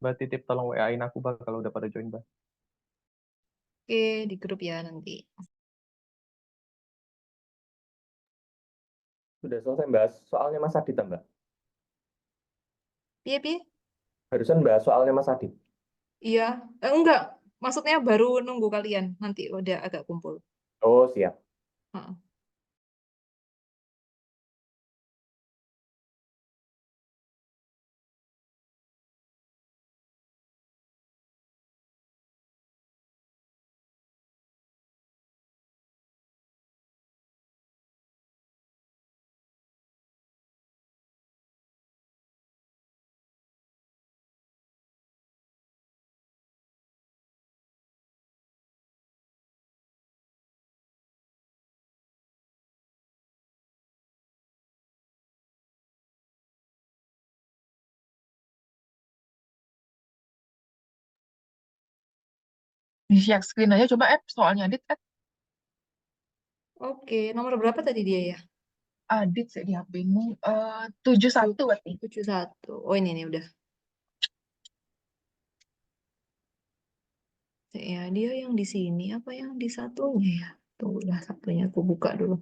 Mbak titip tolong WA-in aku, Mbak, kalau udah pada join, Mbak. Oke, di grup ya nanti. Sudah selesai bahas soalnya Mas Adit, Mbak. Piye, piye? Barusan bahas soalnya Mas Adit. Iya. Enggak. Maksudnya baru nunggu kalian. Nanti udah agak kumpul. Oh, siap. Heeh. Di share screen aja coba soalnya Adit. Oke, nomor berapa tadi dia ya? Adit saya di HP-mu 71 berarti. 71. Oh, ini udah. Ya, dia yang di sini apa yang di satunya ya? Tunggulah satunya aku buka dulu.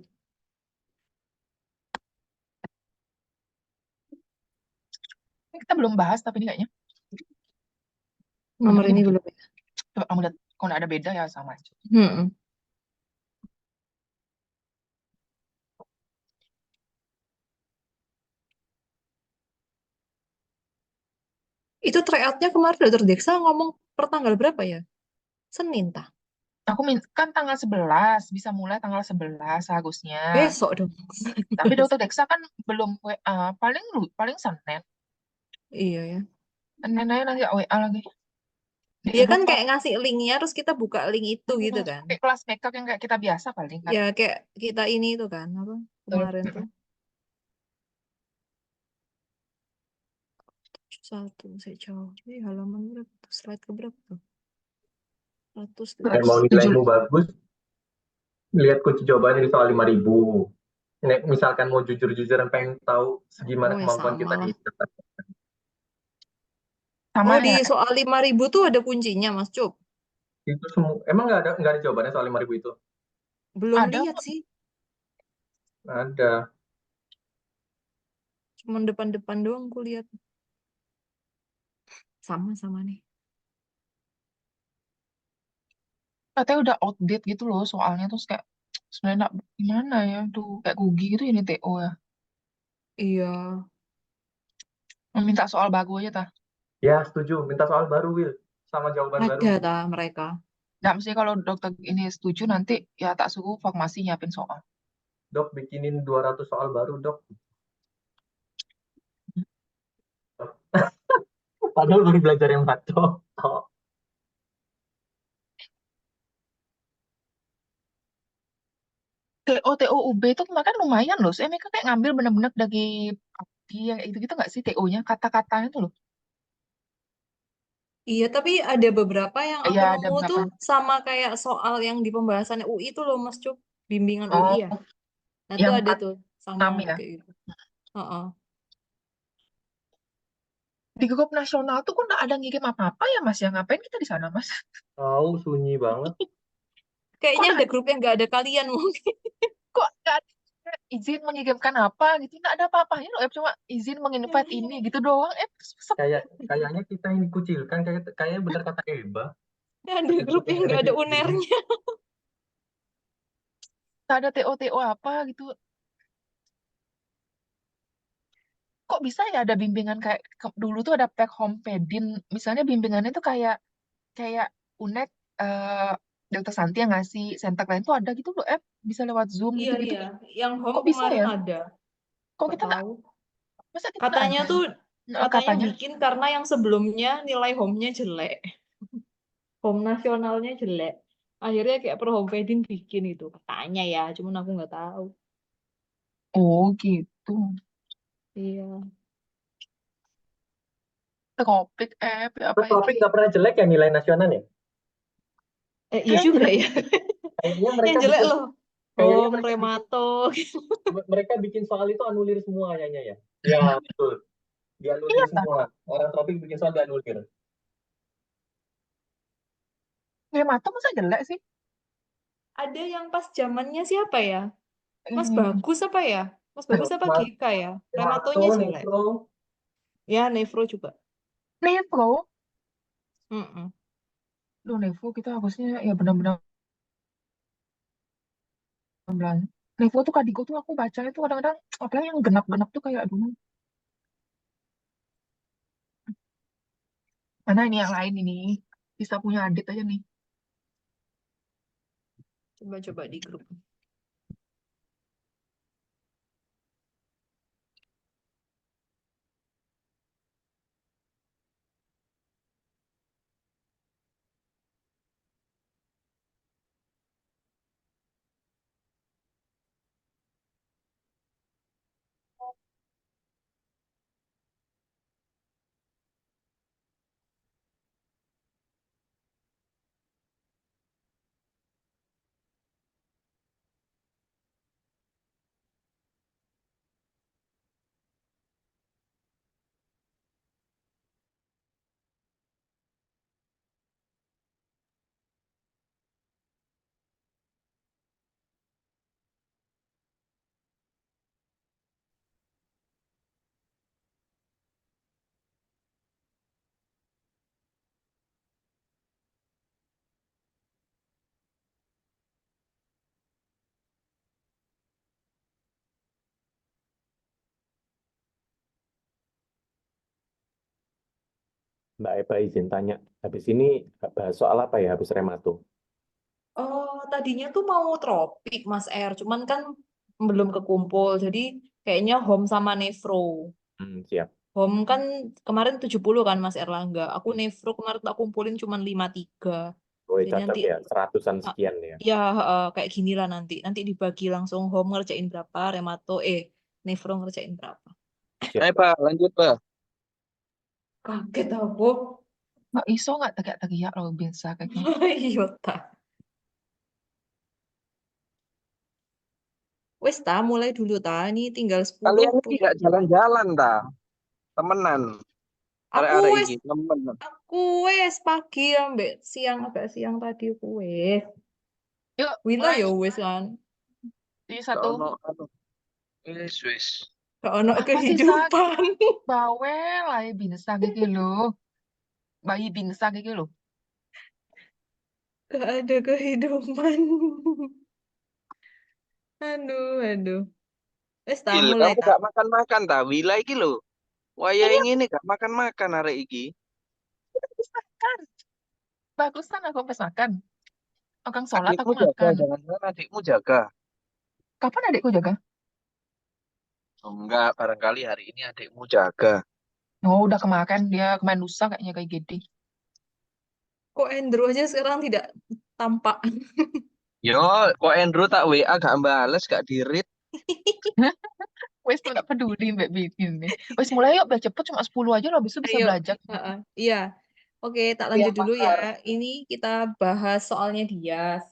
Ini kita belum bahas tapi ini kayaknya. Nomor Ini ini betul. belum ya? Coba kamu lihat kalau nggak ada beda ya sama aja. Hmm. Itu tryoutnya kemarin Dokter Deksa ngomong per tanggal berapa ya? Senin tah? Aku kan tanggal 11 bisa mulai tanggal 11 harusnya. Besok dong. Tapi Dokter Deksa kan belum WA, paling Senin. Iya ya. Senin aja nanti WA lagi. Di Dia grup kan kayak ngasih linknya, terus kita buka link itu gitu kan. kayak kelas makeup yang kayak kita biasa paling kan. Ya kayak kita ini tuh kan, apa Betul. kemarin tuh. Satu, saya jauh. Halaman berapa tuh? Slide ke berapa tuh? 100 Dan mau 107. nilaimu bagus, lihat kunci jawabannya di soal 5.000. Nek, misalkan mau jujur-jujuran pengen tahu segimana Oh ya kemampuan sama kita lah. di Sama Oh di ya. soal 5.000 tuh ada kuncinya Mas Cup. itu semua. Emang nggak ada jawabannya soal 5.000 itu? Belum Ada lihat kok. sih. Ada. Cuman depan-depan doang aku lihat. Sama-sama nih. Katanya udah outdate gitu loh soalnya terus kayak sebenarnya gimana ya tuh kayak Gugi gitu ini TO ya. Iya. Meminta soal baru aja tah. Ya, setuju. Minta soal baru, Will. Sama jawaban baru. Ada tah mereka. Nah, mesti kalau dokter ini setuju nanti ya tak suruh farmasi nyiapin soal. Dok, bikinin 200 soal baru, dok. Padahal baru belajar yang bato. Oh. TOUB itu kemarin lumayan loh. Saya mereka kayak ngambil bener-bener dari Abdi yang itu gitu nggak sih TO-nya kata-katanya tuh loh. Iya, tapi ada beberapa yang aku Iya ada nemu berapa? tuh sama kayak soal yang di pembahasan UI itu loh Mas Cup. Bimbingan UI Oh, ya. Nah, itu yang ada part tuh sama 6 ya. kayak gitu. Heeh. Di grup nasional tuh kok nggak ada ngirim apa-apa ya Mas? Ya ngapain kita di sana Mas? Tahu, sunyi banget. Kok Kayaknya nggak ada grup yang nggak ada kalian mungkin. kok nggak ada izin mengirimkan apa gitu? Nggak ada apa-apanya loh. Cuma izin menginvite ini gitu doang. Kayaknya kita yang dikucilkan, kayaknya bener kata Eba. Ada grup yang Yang ada nggak di ada sini. unernya. nggak ada TO apa gitu. Kok bisa ya ada bimbingan kayak dulu tuh ada Pek Hompedin misalnya bimbingannya tuh kayak kayak UNED eh Dokter Santi yang ngasih center lain tuh ada gitu loh bisa lewat Zoom Iya, gitu-gitu iya. Yang home kok bisa kemarin ya ada. kok Nggak kita nggak tahu. masa kita nggak Katanya ada tuh Nah, katanya katanya bikin karena yang sebelumnya nilai home-nya jelek. Home nasionalnya jelek. Akhirnya kayak Perhomepedin bikin itu. Katanya ya, cuman aku nggak tahu. oh gitu Iya. topik apa Terus ya topik nggak pernah jelek ya nilai nasional ya? Iya juga ya. Kayaknya Yang mereka jelek bikin loh. kayaknya Home, mereka bikin remato. mereka bikin soal itu anulir semua kayaknya ya. Ya, betul. Dianulir iya kan semua. Orang topik bikin soal dianulir. Hematom masa jelek sih? Ada yang pas zamannya siapa ya? Mas Ini Bagus apa ya? Mas Bagus apa Mas Gika ya? Hemato, Rematonya jelek. Nefro, Ya, Nefro juga. Nevo. Mm-mm. Duh, Nevo kita harusnya ya benar-benar belanja. Nevo tuh Kadigo tuh aku bacanya tuh kadang-kadang apalagi yang genap-genap tuh kayak aduh. Mana ini yang lain ini? Bisa punya adit aja nih. Coba-coba di grup. Mbak Eva izin tanya, habis ini bahas soal apa ya, habis remato? Oh, tadinya tuh mau tropik, Mas R. Cuman kan belum kekumpul. Jadi kayaknya Home sama Nefro. Siap. Home kan kemarin 70 kan Mas Erlangga. Aku Hmm. Nefro kemarin tak kumpulin cuman 53. Oh, Jadi cocok nanti ya, seratusan ah, sekian ya. ya kayak gini lah nanti. Nanti dibagi langsung Home ngerjain berapa, Nefro ngerjain berapa. Siap. Pak, lanjut Pak. Kaget aku. Nggak iso nggak teriak-teriak loh biasa kayaknya. Iya ta. Wes ta, mulai dulu ta. Ini tinggal 10 Kalian ini punya. gak jalan-jalan dah, temenan. Aku Arek-arek wes iki temen. Aku wes pagi ambek siang agak siang tadi aku wes. Yuk, Wila mulai ya wes kan. di Gak satu. ono anu. Wis. Gak ono Apa sih sak kehidupan. bawel ae binsang iki lho. Bayi binsang iki lho. Gak ada kehidupan. Aduh, aduh. Wes ta Gil, mulai kamu ta. gak makan-makan ta? Wila iki lho. Waya Ini ini gak makan-makan arek iki. aku habis makan. Bagusan aku habis makan. Orang sholat Adikmu aku jaga, makan. jangan-jangan adikmu jaga. Kapan adikku jaga? Oh, enggak, barangkali hari ini adikmu jaga. Oh, udah kemakan dia kemarin lusa kayaknya kayak gede. Kok Andrew aja sekarang tidak tampak. Yo, kok Andrew tak WA gak bales, gak dirit. Wes tuh gak peduli mbak bikin nih. Wes mulai yuk biar cepet cuma 10 aja loh besok bisa Ayo. belajar. Iya. Oke, tak Biar lanjut dulu ya. pakar. Ini kita bahas soalnya Dias.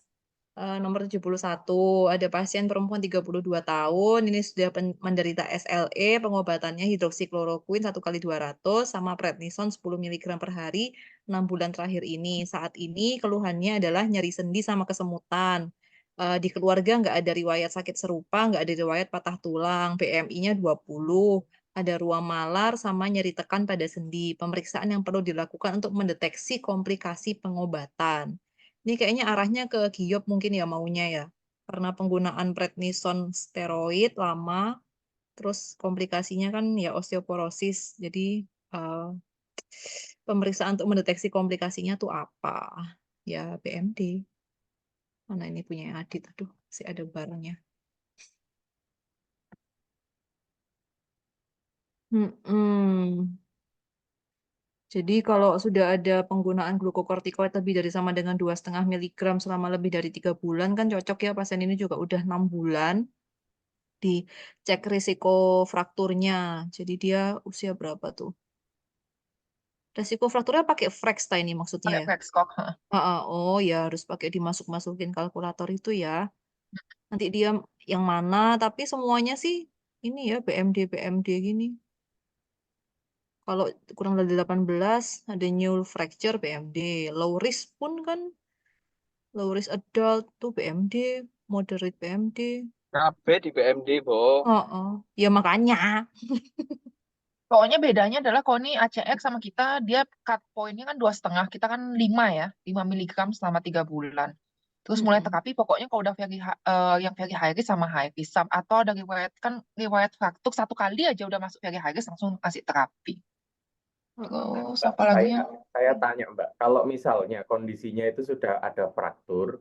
Nomor 71, ada pasien perempuan 32 tahun, ini sudah menderita SLE, pengobatannya hidroksikloroquine 1 kali 200 sama prednison 10 mg per hari 6 bulan terakhir ini. Saat ini keluhannya adalah nyeri sendi sama kesemutan. Di keluarga nggak ada riwayat sakit serupa, nggak ada riwayat patah tulang, BMI-nya 20, ada ruam malar sama nyeri tekan pada sendi. Pemeriksaan yang perlu dilakukan untuk mendeteksi komplikasi pengobatan. Ini kayaknya arahnya ke giop mungkin ya maunya ya. Karena penggunaan prednison steroid lama, terus komplikasinya kan ya osteoporosis. Jadi eh, pemeriksaan untuk mendeteksi komplikasinya tuh apa? Ya BMD. Mana ini punya Adit? Aduh, masih ada barangnya. Hmm. Jadi kalau sudah ada penggunaan glukokortikoid lebih dari sama dengan 2,5 mg selama lebih dari 3 bulan kan cocok ya pasien ini juga udah 6 bulan dicek risiko frakturnya. Jadi dia usia berapa tuh? Risiko frakturnya pakai Fraksta ini maksudnya Pakai ya? Flexcock. Oh ya harus pakai dimasuk-masukin kalkulator itu ya. Nanti dia yang mana? Tapi semuanya sih ini ya BMD gini. Kalau kurang dari 18 ada new fracture BMD, low risk pun kan Low risk adult tuh BMD, moderate BMD. Kabeh di BMD, Bo. Ya makanya. Pokoknya bedanya adalah kalau ini ACX sama kita, dia cut point-nya kan 2,5, kita kan 5 ya, 5 miligram selama 3 bulan. Terus mulai Mm-mm. terapi, pokoknya kalau udah yang very high risk sama high risk, atau ada riwayat fraktur 1 kali aja udah masuk very high risk, langsung kasih terapi. Terus Mbak, apa lagi ya? saya tanya Mbak, kalau misalnya kondisinya itu sudah ada fraktur,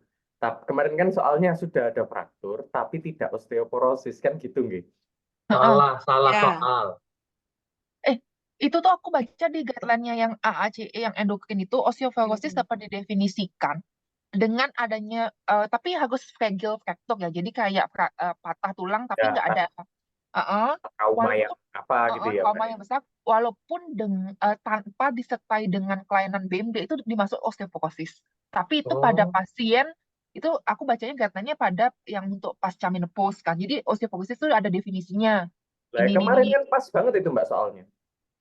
kemarin kan soalnya sudah ada fraktur, tapi tidak osteoporosis kan gitu nggih? Heeh. Salah Ya. soal. Itu tuh aku baca di guideline-nya yang AACE yang endokrin itu, osteoporosis dapat didefinisikan dengan adanya tapi harus fragile fracture ya. Jadi kayak patah tulang tapi Ya, nggak ada trauma yang walaupun apa gitu ya trauma Mbak? yang besar, walaupun tanpa disertai dengan kelainan BMD itu dimasuk osteoporosis. Tapi itu pada pasien itu aku bacanya guideline-nya pada yang untuk pasca menopause kan. Jadi osteoporosis itu ada definisinya. Lah, Ini kemarin kan pas banget itu Mbak soalnya.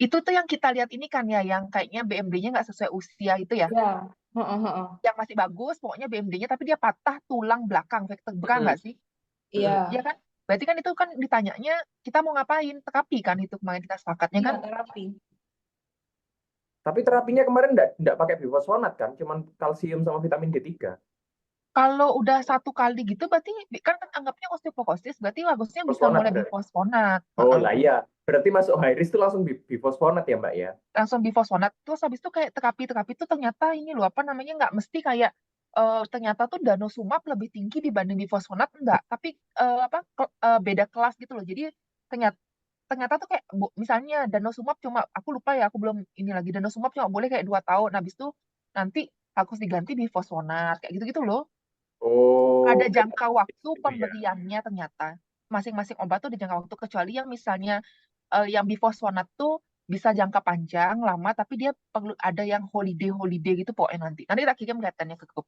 itu tuh yang kita lihat ini kan ya, yang kayaknya BMD-nya nggak sesuai usia itu ya. Ya. Heeh. Yang masih bagus, pokoknya BMD-nya, tapi dia patah tulang belakang, vertebra nggak sih? Iya. Iya kan? Berarti kan itu kan ditanyanya, kita mau ngapain? Terapi kan itu kemarin kita sepakatnya kan? Iya, terapi. Tapi terapinya kemarin enggak pakai bifosfonat kan, cuman kalsium sama vitamin D3. Kalau udah 1 kali gitu, berarti kan anggapnya osteoporosis, berarti harusnya bisa Fosfonat mulai berarti. bifosfonat. Oh lah iya, berarti masuk high risk itu langsung bifosfonat ya Mbak ya? Langsung bifosfonat. Terus habis itu kayak terapi-terapi itu ternyata ini loh, apa namanya, nggak mesti kayak ternyata tuh danosumab lebih tinggi dibanding bifosfonat, enggak. Tapi beda kelas gitu loh. Jadi ternyata ternyata tuh kayak misalnya danosumab cuma, aku lupa ya, aku belum ini lagi, danosumab cuma boleh kayak 2 tahun, habis itu nanti harus diganti bifosfonat kayak gitu-gitu loh. Ada Oh, jangka waktu gitu ya. pemberiannya ternyata. Masing-masing obat tuh ada jangka waktu, kecuali yang misalnya yang bifosfonat tuh bisa jangka panjang lama, tapi dia perlu ada yang holiday gitu pokoknya nanti. Nanti tak kirim kelihatannya ke grup.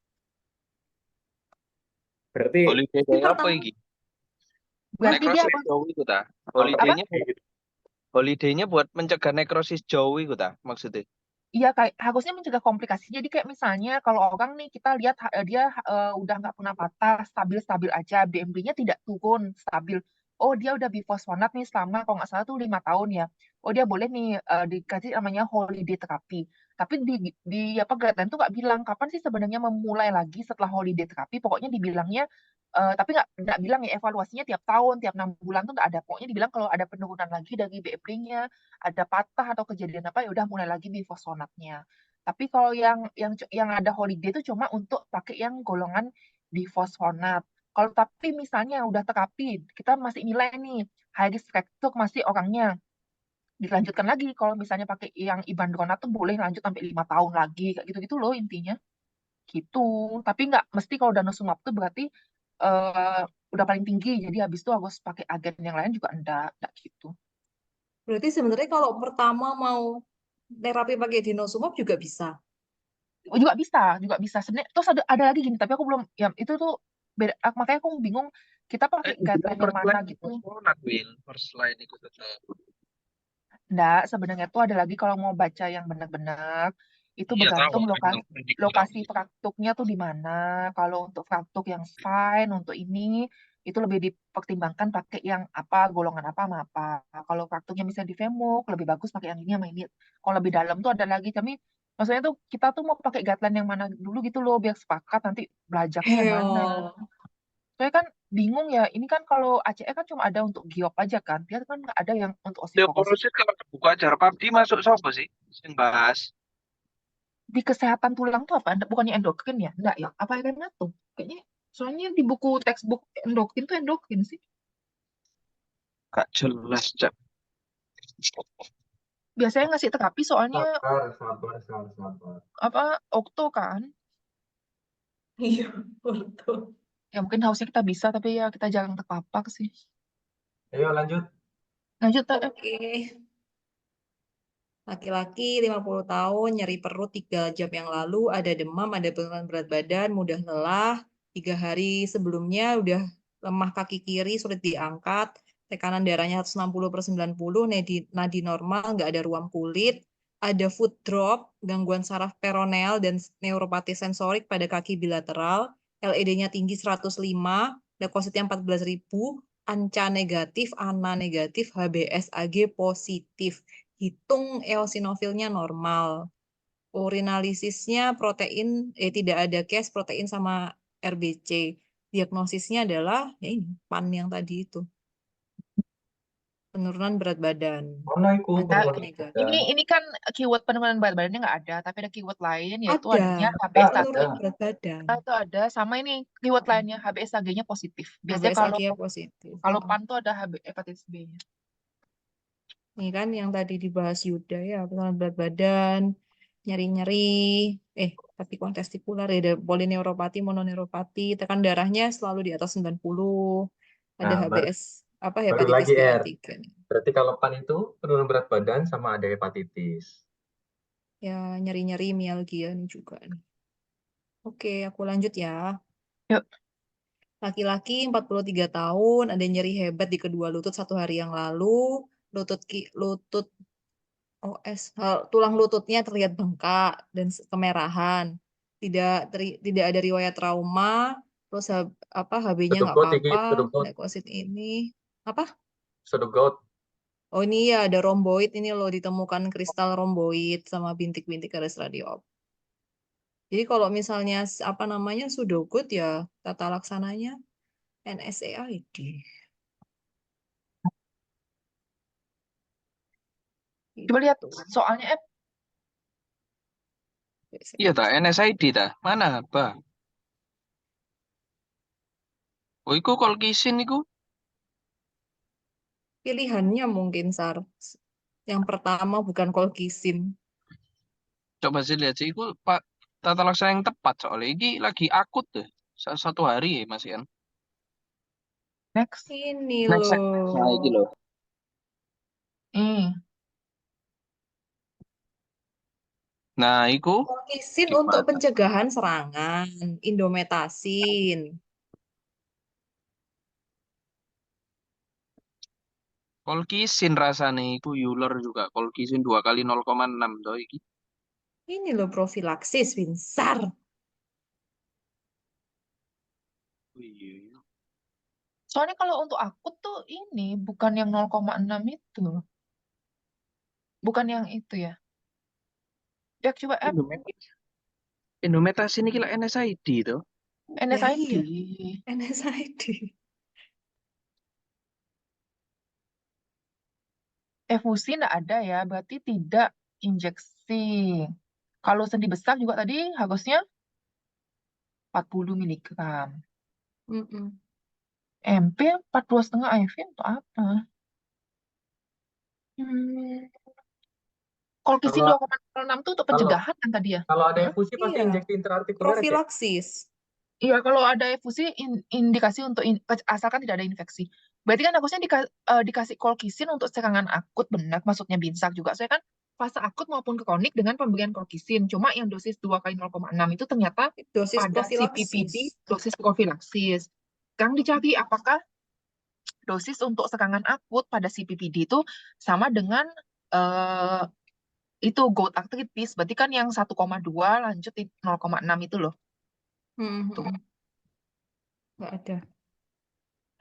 Berarti Holiday Ini kayak apa pertama. iki? Berarti dia Nekrosis jauh itu ta? apa? Holidaynya holidaynya buat mencegah nekrosis jauh itu ta maksudnya? iya kayak harusnya mencegah komplikasi. Jadi kayak misalnya kalau orang nih kita lihat dia udah nggak pernah patah, stabil-stabil aja, BMD-nya tidak turun, stabil. Oh dia udah bifosfonat nih selama kalau nggak salah tuh 5 tahun ya. Oh dia boleh nih dikasih namanya holiday terapi. Tapi di apa guideline tuh nggak bilang kapan sih sebenarnya memulai lagi setelah holiday terapi. Pokoknya dibilangnya tapi nggak bilang ya evaluasinya tiap tahun, tiap 6 bulan tuh nggak ada. Pokoknya dibilang kalau ada penurunan lagi dari BMD-nya, ada patah atau kejadian apa, ya udah mulai lagi bifosfonatnya. Tapi kalau yang ada holiday itu cuma untuk pakai yang golongan bifosfonat. Kalau tapi misalnya udah terapi, kita masih nilai nih high risk fracture masih orangnya, dilanjutkan lagi. Kalau misalnya pakai yang ibandronat tuh boleh lanjut sampai 5 tahun lagi, kayak gitu-gitu loh intinya. Gitu. Tapi nggak mesti kalau danosumab tuh berarti eh, udah paling tinggi, jadi habis itu harus pakai agen yang lain juga enggak gitu. Berarti sebenarnya kalau pertama mau terapi pakai dinosumab juga bisa. Juga bisa sebenarnya. Terus ada lagi gini, tapi aku belum, ya itu tuh beda. Makanya aku bingung kita pakai Itu guideline yang first mana line gitu. bifosfonat, Will. First line itu tetap. Enggak, sebenarnya tuh ada lagi kalau mau baca yang benar-benar itu Iya tahu bergantung kan lokasi fraktuknya tuh di mana. Kalau untuk fraktuk yang spine untuk ini itu lebih dipertimbangkan pakai yang apa, golongan apa sama apa. Kalau fraktuknya misalnya di femur lebih bagus pakai yang ini sama ini. Kalau lebih dalam tuh ada lagi, tapi maksudnya tuh kita tuh mau pakai guideline yang mana dulu gitu loh biar sepakat nanti belajarnya yang mana. Soalnya kan bingung ya, ini kan kalau ACE kan cuma ada untuk giop aja kan, dia kan nggak ada yang untuk osteoporosis. osteoporosis kalau kebuka ajar PABD masuk sopo sih? Sing bahas. Di kesehatan tulang tuh apa? Bukannya endokrin ya? Enggak ya? Apa rematom? Kayaknya soalnya di buku textbook endokrin tuh endokrin sih. Gak jelas, Cak. Biasanya ngasih terapi soalnya Sabar. apa okto kan. Iya, betul. Ya mungkin harusnya kita bisa, tapi ya kita jarang terpapar sih. Ayo lanjut. Lanjut, Oke. Laki-laki 50 tahun, nyeri perut 3 jam yang lalu, ada demam, ada penurunan berat badan, mudah lelah. 3 hari sebelumnya udah lemah kaki kiri, sulit diangkat. Tekanan darahnya 160/90, nadi normal, nggak ada ruam kulit. ada foot drop, gangguan saraf peronel dan neuropati sensorik pada kaki bilateral, LED-nya tinggi 105, leukositnya 14.000, ANCA negatif, ANA negatif, HBsAg positif. Hitung eosinofilnya normal. Urinalisisnya protein, tidak ada case protein sama RBC. Diagnosisnya adalah ya ini, PAN yang tadi itu. Penurunan berat badan. Mana itu Nah, penurunan Negatif. badan? ini kan keyword penurunan berat badannya nggak ada, tapi ada keyword lain yaitu Ada adanya Ah, HbS1. penurunan ada. berat badan. Itu ada, sama ini keyword lainnya HbsAg-nya positif. Biasanya kalau HBsAg positif. PAN tuh ada hepatitis B-nya. Ini kan yang tadi dibahas Yuda ya, penurunan berat badan, nyeri-nyeri, tapi kontestikular ya, ada polineuropati, mononeuropati, tekan darahnya selalu di atas 90, ada Nah, HBS, baru hepatitis lagi B R. 3. Berarti kalau PAN itu penurunan berat badan sama ada hepatitis. Ya, nyeri-nyeri mialgia nih juga nih. Oke, aku lanjut ya. Yuk. Laki-laki 43 tahun, ada nyeri hebat di kedua lutut 1 hari yang lalu, lutut tulang lututnya terlihat bengkak dan kemerahan. Tidak ada riwayat trauma, terus HB-nya nggak Sedugot iki, apa-apa, sedugot, leukosit ini apa? sedugot. Oh ini ya ada romboid ini loh, ditemukan kristal romboid sama bintik-bintik garis radio. Jadi kalau misalnya pseudogut ya tata laksananya NSAID. Coba lihat Gitu. soalnya Iya ta, NSID ta. Mana apa? Oh, iku kolkisin iku. Pilihannya mungkin Sar. Yang pertama bukan kolkisin. Coba sih lihat sih, iku Pak tata laksana yang tepat soalnya. Iki lagi akut deh. 1 hari ya Mas Ian. next. Ini Next. Nah, iki loh. loh. Nah, iku Kolkisin untuk gimana? pencegahan serangan, indometasin. Kolkisin rasanya iku Euler juga. Kolkisin 2 kali 0,6 toh iki. Ini loh profilaksis, Winsar. Oh, iya. Soalnya kalau untuk akut tuh ini bukan yang 0,6 itu. Bukan yang itu ya. Ya coba Indometasin iki lah NSID toh. Lah NSID. iya, NSID. Efusi nggak ada ya, berarti tidak injeksi. Kalau sendi besar juga tadi harusnya 40 mg. Mm-mm. MP 42,5 IV untuk apa? Hmm. Kolkisin Kalau 2,06 itu untuk kalau pencegahan kan tadi ya? kalau ada Hah? infusi pasti Iya, injeksi intraartikuler aja. profilaksis. Iya, kalau ada efusi indikasi untuk asalkan tidak ada infeksi. Berarti kan harusnya dikasih kolkisin untuk serangan akut, benar, maksudnya binsak juga. Saya kan fase akut maupun kronik dengan pemberian kolkisin. Cuma yang dosis 2 kali 0,6 itu ternyata Dosis pada CPPD profilaksis. dosis profilaksis. Sekarang dicari apakah dosis untuk serangan akut pada CPPD itu sama dengan eh, itu gout arthritis. Berarti kan yang 1,2 lanjut di 0,6 itu loh. Tuh. Nggak ada.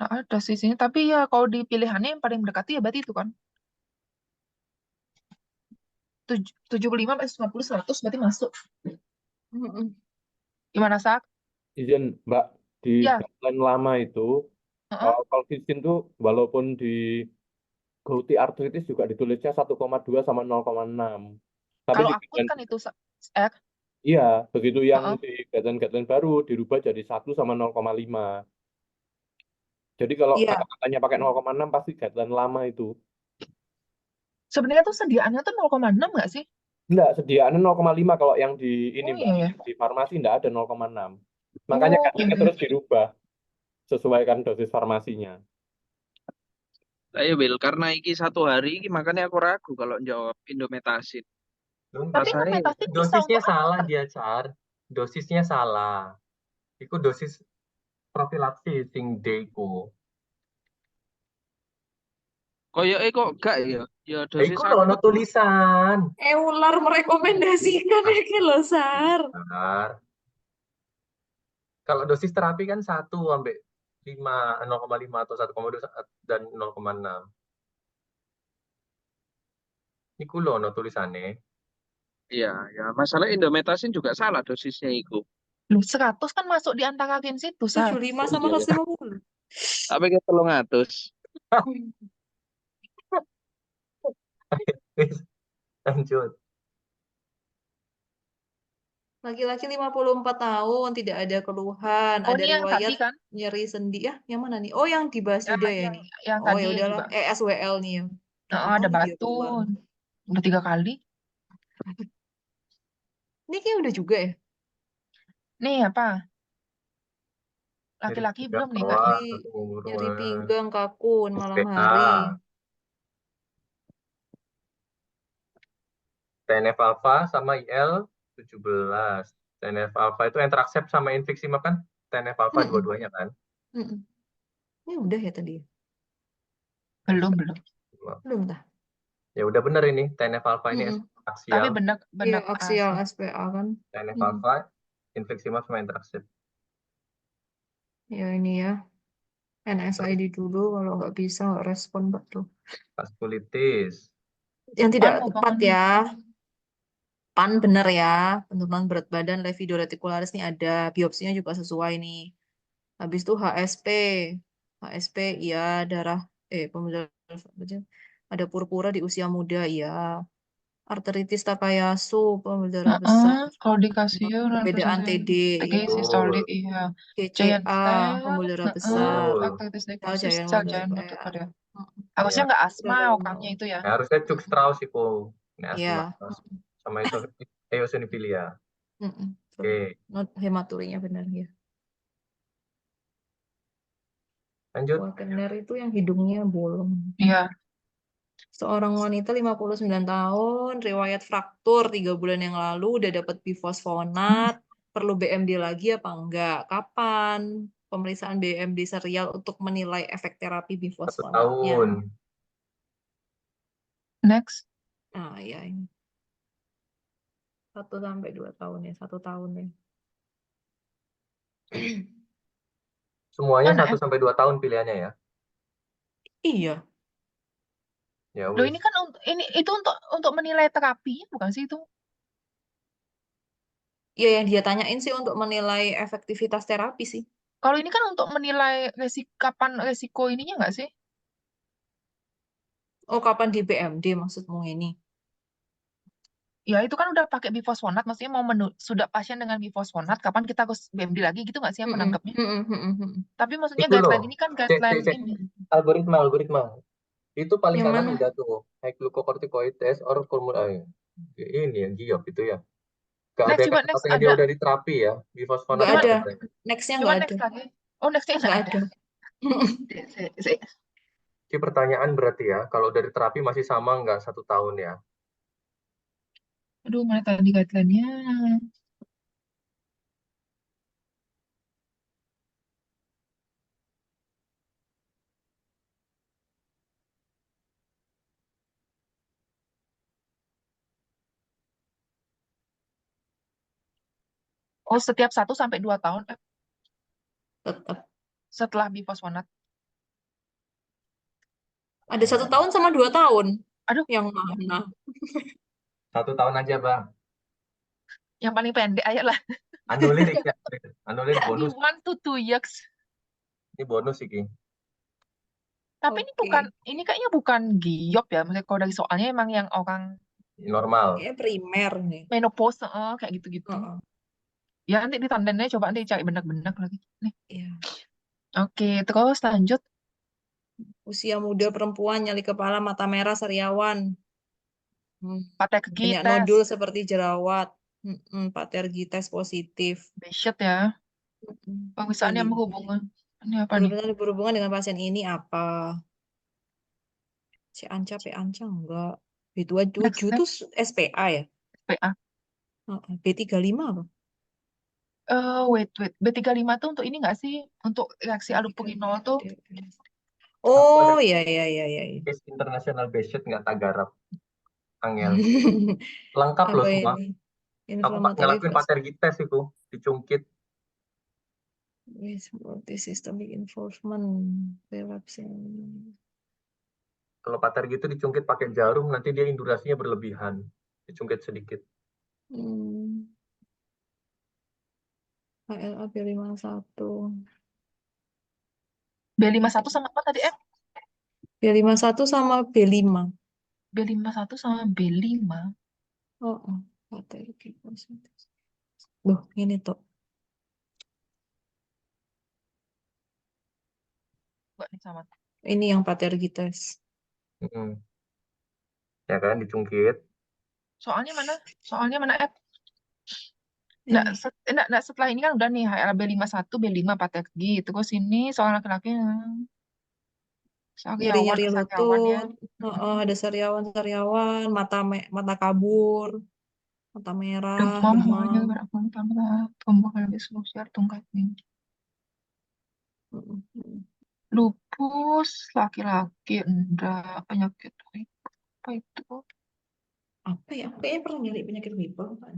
Nah, ada sih sini. Tapi ya kalau di pilihannya yang paling mendekati ya berarti itu kan. 75 sampai 90 100 berarti masuk. Mm-mm. Gimana Sak? Izin Mbak, di Ya, guideline lama itu, heeh. kolkisin tuh walaupun di gouty arthritis juga ditulisnya 1,2 sama 0,6. Tapi Kalau di akut guideline, kan itu iya, begitu yang heeh. di guideline baru dirubah jadi 1 sama 0,5. Jadi kalau Iya, kata-katanya pakai 0,6 pasti guideline lama itu. Sebenarnya tuh sediaannya tuh 0,6 nggak sih? Enggak, sediaannya 0,5 kalau yang di ini Oh Mbak, iya ya. di farmasi enggak ada 0,6. Makanya Oh, guideline terus dirubah sesuaikan dosis farmasinya. Ayo Bil, karena iki 1 hari iki makanya aku ragu kalau jawab Indometasin. tapi Rasanya metasin bisa Dosisnya untuk salah apa? dia, Char. Dosisnya salah. Itu dosis profilaksis sing D iku. koyo kok gak ya? Ya Ya dosis iku ono akut. tulisan. Euler SAR merekomendasikan ya ki lo SAR. Benar. Kalau dosis terapi kan 1 sampai 0,5 atau 1,2 dan 0,6. Iku lho no tulisannya. Iya, ya. Masalah Indomethacin juga salah dosisnya itu. Loh, 100 kan masuk di antara situ, Sar. 75 Oh sama iya ya. 150. Apa kita 300? Lanjut. Laki-laki 54 tahun, tidak ada keluhan, Oh, ada ini yang tadi riwayat kan? nyeri sendi. Ya, yang mana nih? Oh, yang dibahas Ya, Yuda ya yang nih. yang Oh, tadi ya udahlah. juga. SWL nih ya. Berapa Ada kali dia batu. keluar? Udah 3 kali. Ini kayak udah juga ya. Nih, apa? Nyeri Laki-laki pinggang belum nih, Kak. bawah, Nyeri, tenggorokan, nyeri pinggang, kakun, malam SPA, hari. TNF alpha sama IL 17. TNF alpha itu Entraxep sama Infliximab kan? TNF alpha Mm-mm, dua-duanya kan? mm-mm. Ini udah ya tadi. Belum. Belum dah. Ya udah bener ini. TNF alpha ini Mm-mm. Tapi aksial. benar Iya, benar aksial asli. SPA kan. TNF Mm-mm. alpha, Infliximab sama Entraxep. Ya ini ya. NSID dulu, kalau nggak bisa nggak respon betul. Vaskulitis. Yang tidak Pan mau tepat bangun nih. ya. PAN benar ya. Penurunan berat badan levodoreticularis nih ada. Biopsinya juga sesuai nih. Habis itu HSP. HSP iya darah pembuluh darah ada purpura di usia muda iya. Arteritis Takayasu pembuluh darah besar. Kalau dikasih Perbedaan TD TG iya. sistolik, iya. Giant GCA pembuluh darah besar. Betul. Arteritis Sel necrosis, giant sel motor giant PA. motor ya. Mm, Harusnya Ya, nggak udah asma normal. okamnya itu ya. harusnya Cuk Strauss itu. Ini asma. Iya. Sama eosinofilia. Mm-mm. Oke, Hematurinya benar ya. lanjut. Wagener itu yang hidungnya bolong. Iya. Seorang wanita 59 tahun, riwayat fraktur 3 bulan yang lalu, udah dapat bifosfonat, perlu BMD lagi apa enggak? Kapan pemeriksaan BMD serial untuk menilai efek terapi 1 bifosfonatnya? tahun. Next. Nah, ya ini. 1 sampai 2 tahun ya, 1 tahun ya. Semuanya Mana 1 sampai 2 tahun pilihannya ya. Iya, Ya Loh, wis. ini kan itu untuk menilai terapi, bukan sih itu? ya yang dia tanyain sih untuk menilai efektivitas terapi sih. Kalau ini kan untuk menilai kapan resiko ininya nggak sih? Oh, kapan di BMD maksudmu ini? Ya itu kan udah pakai bifosfonat, maksudnya sudah pasien dengan bifosfonat, kapan kita harus BMD lagi gitu nggak sih aku Mm-mm, nangkepnya? mm-mm, mm-mm, mm-mm. Tapi maksudnya Itu loh. guideline ini kan Cek, guideline cek, cek. ini. Algoritma. Itu paling Yang kanan mana? udah tuh. High glucocorticoid test or ini yang GIOP itu ya. Gak ada Next, coba next kata-katanya dia ada. udah di terapi ya. Bifosfonat Nggak Coba ada. nggak ada. Nextnya coba nggak ada. next lagi. Oh, nextnya Nggak nggak ada. ada. Ini pertanyaan berarti ya. Kalau dari terapi masih sama nggak 1 tahun ya? Aduh, mana tadi guideline-nya? Oh, setiap 1 sampai 2 tahun Tetap. setelah bifosfonat. Ada 1 tahun sama 2 tahun. Aduh, Yang mana? 1 tahun aja bang. yang paling pendek aja lah. Anulir ya. Anulir Di bonus. 1 to 2 years. Ini bonus iki. Tapi Oke. ini kayaknya bukan giop ya. Maksudnya kalau dari soalnya emang yang orang Normal. Kayaknya primer nih. menopause, kayak gitu-gitu. Heeh. Ya nanti di timeline-nya coba nanti cari benak-benak lagi. Nih. Iya. Oke, terus lanjut. Usia muda perempuan, nyali kepala, mata merah, sariawan. Patergi Banyak tes. nodul seperti jerawat. Patergi tes positif. Beshet ya. Pemeriksaan yang Ini. berhubungan. Ini apa nih? Berhubungan dengan pasien ini apa? C Anca, P Anca enggak. B27 Next, tuh SPA ya? PA. B35 apa? Wait. B35 tuh untuk ini nggak sih? Untuk reaksi allopurinol tuh. Oh, iya. Case internasional Beshet nggak tagarap. angel. Lengkap loh Apa semua. ini? Aku Inflammatory ngelakuin patergites itu, dicungkit. multisystemic involvement, relapsing. Kalau pater gitu dicungkit pakai jarum, nanti dia indurasinya berlebihan. Dicungkit sedikit. HLA B51. B51 sama apa tadi, B51 sama B5. B51 sama B5. Oh, patergites. Loh, ini tuh. Enggak nih sama. Ini yang patergites. Mm-mm. Ya kan, dicungkit. Soalnya mana, Ini. Nggak, setelah ini kan udah nih HLA B51, B5 patergi. Terus ini soal laki-laki sariawan Nyeri-nyeri sariawannya. lutut. Ada sariawan, mata kabur, mata merah, Demam, demam. pembuahan sosial tunggal ini. Lupus laki-laki enggak, penyakit apa itu? Apa ya? Kayaknya pernah nyari penyakit Whipple kan?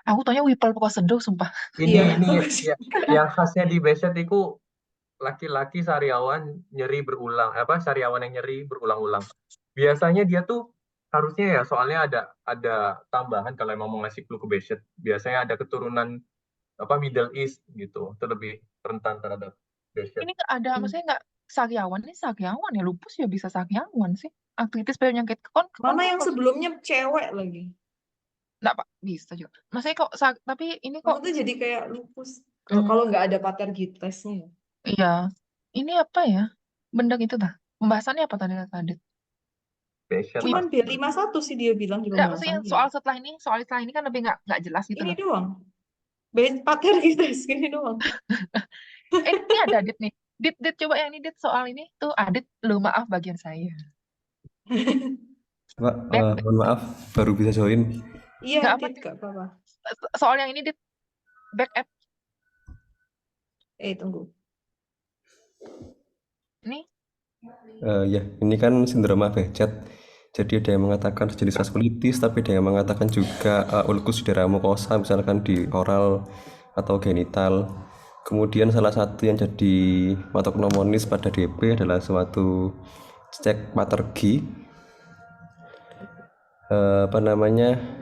Aku tanya Whipple pokok seduh sumpah. Ini Iya. ya, yang khasnya di Beset itu laki-laki sariawan nyeri berulang, sariawan yang nyeri berulang-ulang. Biasanya dia tuh harusnya ya, soalnya ada tambahan kalau emang mau ngasih clue ke Beset. Biasanya ada keturunan Middle East gitu, itu lebih rentan terhadap Beset. Ini nggak ada, maksudnya nggak sariawan, ini sariawan ya, lupus ya bisa sariawan sih. Aktivitas penyakit Mana yang sebelumnya cewek lagi? Nggak, Pak, bisa juga. Maksudnya kok, tapi ini kok, Maksudnya jadi kayak lupus. Kalau nggak ada patergitesnya ya. iya. Ini apa ya? Benda gitu dah. Pembahasannya apa tadi tadi? Beset Cuman lah. B51 sih dia bilang di Nggak, maksudnya pembahasannya. soal setelah ini kan lebih nggak jelas gitu Ini loh. doang. Patergites ini doang. Ini ada Adit nih. Dit, coba yang ini Dit, soal ini tuh Adit, lu maaf bagian saya. Pak, mohon maaf, baru bisa join. Iya, Nggak apa, Dit, Kak, apa? soal yang ini Dit, back app Tunggu. ini. Ya, ini kan sindroma Behcet. Jadi ada yang mengatakan sejenis vaskulitis, tapi ada yang mengatakan juga ulkus di daerah mukosa, misalkan di oral atau genital. Kemudian salah satu yang jadi patognomonis pada DP adalah suatu cek patergi,